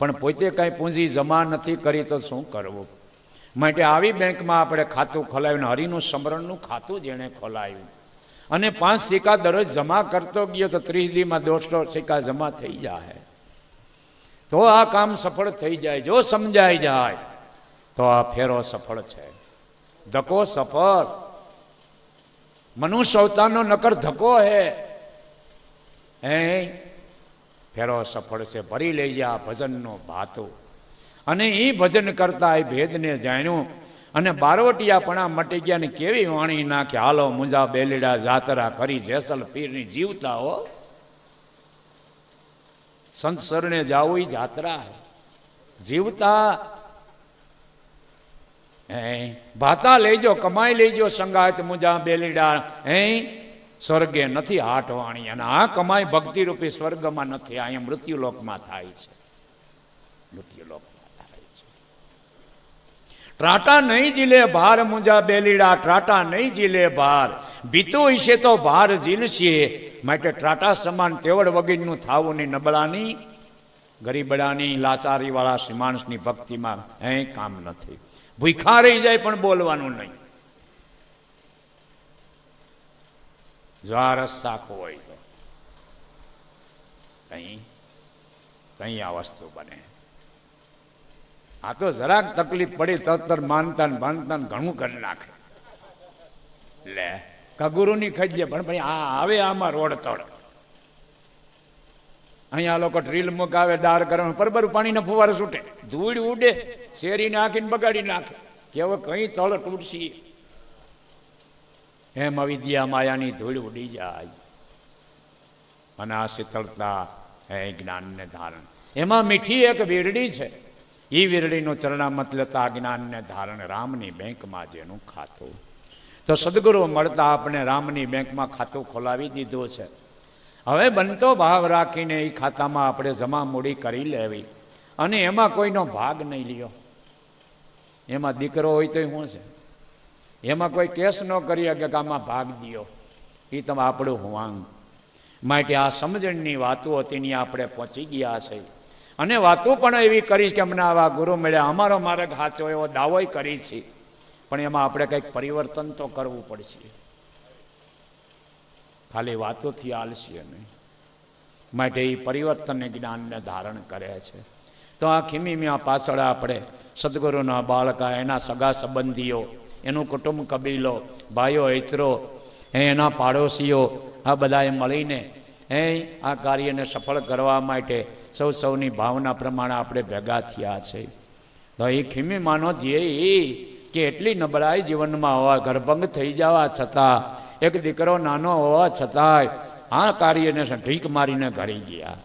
પણ પોતે કાંઈ પૂંજી જમા નથી કરી તો શું કરવું. માટે આવી બેંકમાં આપણે ખાતું ખોલાવ્યું, હરિનું સ્મરણનું ખાતું જેણે ખોલાયું, અને 5 સિક્કા દરરોજ જમા કરતો ગયો તો 30 દીમાં 150 સિક્કા જમા થઈ જાય. તો આ કામ સફળ થઈ જાય. જો સમજાઈ જાય તો આ ફેરો સફળ છે. ધક્કો સફળ. મનુષ્ય અવતારનો નકર ધક્કો હે. ફેરો સફળ છે. ભરી લઈ જા ભજનનો ભાતો. અને એ ભજન કરતા એ ભેદને જાણ્યું, અને બારવટિયાપણા મટી ગયા ને કેવી વાણી નાખે. હાલો મુંજા બેલીડા જાતરા કરી જેસલ પીરની જીવતા હો. સંત સરને જાવું એ જાત્રા જીવતા. ભાતા લેજો, કમાઈ લેજો સંગાત મુંજા બેલીડા. સ્વર્ગે નથી હાટવાણી, અને આ કમાઈ ભક્તિ રૂપી સ્વર્ગમાં નથી, અહીંયા મૃત્યુલોકમાં થાય છે. મૃત્યુલોક ત્રાટા નહીં ઝીલે ભાર મુંજા બેલીડા, ત્રાટા નહીં ઝીલે ભાર, બીતું હશે તો ભાર ઝીલશે. માટે ત્રાટા સમાન તેવડ વગીરનું થાવું ની નબળાની, ગરીબડાની, લાચારીવાળા શ્રીમાણસની ભક્તિમાં કામ નથી. ભૂખા રહી જાય પણ બોલવાનું નહીં. જો આ રસ શાખો હોય તો કઈ આ વસ્તુ બને. આ તો જરાક તકલીફ પડી તર માનતા ને બાંધતા ને ઘણું કરી નાખે. લે કગુરુની ખજે પણ ભાઈ આ આવે આમાં રોડ તળ. અહીંયા લોકો ડ્રીલ મુકાવે, ડાર કરે, પરબર પાણીના ફુવારા છૂટે, ધૂળ ઉડે, શેરીને આખીને બગાડી નાખે કે હવે કઈ તળ તૂટશી. એમ અવિદ્યા માયાની ધૂળ ઉડી જાય. અને આ શીતળતા હે જ્ઞાનને ધારણ. એમાં મીઠી એક વીરડી છે. એ વીરડીનું ચરણામત લેતા જ્ઞાનને ધારણ, રામની બેંકમાં જેનું ખાતું. તો સદગુરુ મળતા આપણે રામની બેંકમાં ખાતું ખોલાવી દીધું છે. હવે બનતો ભાવ રાખીને એ ખાતામાં આપણે જમા મૂડી કરી લેવી અને એમાં કોઈનો ભાગ નહીં લ્યો. એમાં દીકરો હોય તો શું છે, એમાં કોઈ કેસ ન કરી શકે કે આમાં ભાગ દિયો. એ તમે આપણું હુવાંગ. માટે આ સમજણની વાતો હતી આપણે પહોંચી ગયા છે. અને વાતો પણ એવી કરીશ કે અમને આવા ગુરુ મળ્યા, અમારો માર્ગ સાચો એવો દાવોય કરી છે. પણ એમાં આપણે કંઈક પરિવર્તન તો કરવું પડશે. ખાલી વાતોથી હાલશે નહીં. માટે એ પરિવર્તનને જ્ઞાનને ધારણ કરે છે. તો આ ખીમીમાં પાછળ આપણે સદગુરુના બાળકા, એના સગા સંબંધીઓ, એનું કુટુંબ કબીલો, ભાઈઓ હિત્રો, એના પાડોશીઓ, આ બધાએ મળીને આ કાર્યને સફળ કરવા માટે સૌની ભાવના પ્રમાણે આપણે ભેગા થયા છે. તો એ ખીમીમાંનો ધ્યેય કે એટલી નબળાઈ જીવનમાં હોવા, ગર્ભંગ થઈ જવા છતાં, એક દીકરો નાનો હોવા છતાંય આ કાર્યને ઢીક મારીને ઘરી ગયા.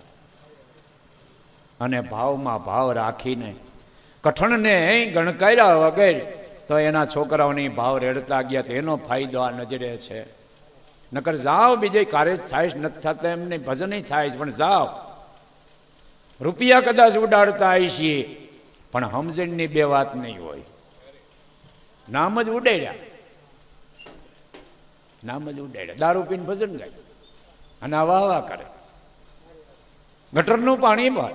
અને ભાવમાં ભાવ રાખીને કઠણને ગણકાર્યા વગર તો એના છોકરાઓની ભાવ રેડતા ગયા. તો એનો ફાયદો આ નજરે છે. નકર જાઓ બીજે કાર્ય થાય નથી થતા, એમને ભજન થાય પણ જાઓ. રૂપિયા કદાચ ઉડાડતા આવીશીએ પણ સમજણની બે વાત નહીં હોય. નામ જ ઉડાડ્યા, નામ જ ઉડાડ્યા, દારૂ પીને ભજન ગાય અને આવા આવા કરે. ગટરનું પાણી ભર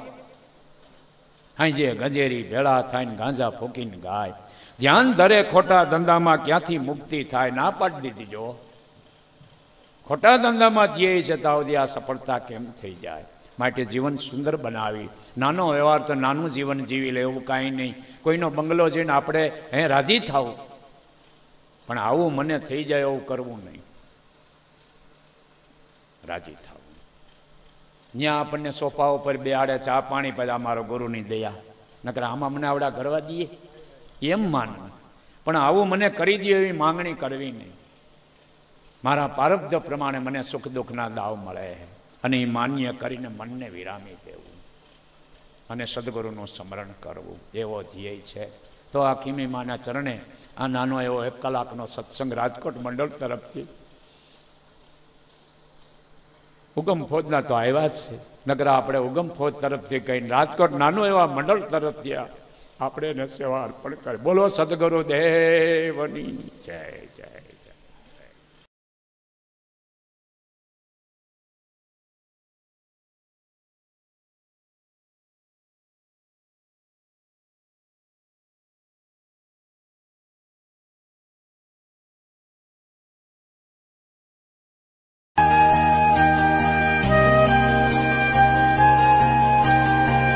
હાંજે ગજેરી ભેળા થાય ને ગાંજા ફૂકીને ગાય. ધ્યાન ધરે ખોટા ધંધામાં ક્યાંથી મુક્તિ થાય, ના પાડી દીધી. જો ખોટા ધંધામાં ધ્યેય છે તાવદી આ સફળતા કેમ થઈ જાય. માટે જીવન સુંદર બનાવી, નાનો વ્યવહાર તો નાનું જીવન જીવી લે, એવું કાંઈ નહીં. કોઈનો બંગલો જોઈને આપણે રાજી થવું, પણ આવું મને થઈ જાય એવું કરવું નહીં. રાજી થવું. જ્યાં આપણને સોફા ઉપર બેહાડે, ચા પાણી પછી અમારો ગુરુની દયા, નકર આમાં મને આવડા કરવા દઈએ એમ માનવું. પણ આવું મને કરી દે એવી માંગણી કરવી નહીં. મારા પ્રારબ્ધ પ્રમાણે મને સુખ દુઃખના દાવ મળે અને એ માન્ય કરીને મનને વિરામી દેવું અને સદગુરુનું સ્મરણ કરવું, એવો ધ્યેય છે. તો આ ખીમી માના ચરણે આ નાનો એવો 1 કલાકનો સત્સંગ રાજકોટ મંડળ તરફથી, ઉગમ ફોજના તો આવ્યા જ છે, નગર આપણે ઉગમ ફોજ તરફથી કહીને રાજકોટ નાનો એવા મંડળ તરફથી આપણે એને સેવા અર્પણ કરી. બોલો સદગુરુ દેવની જય જય.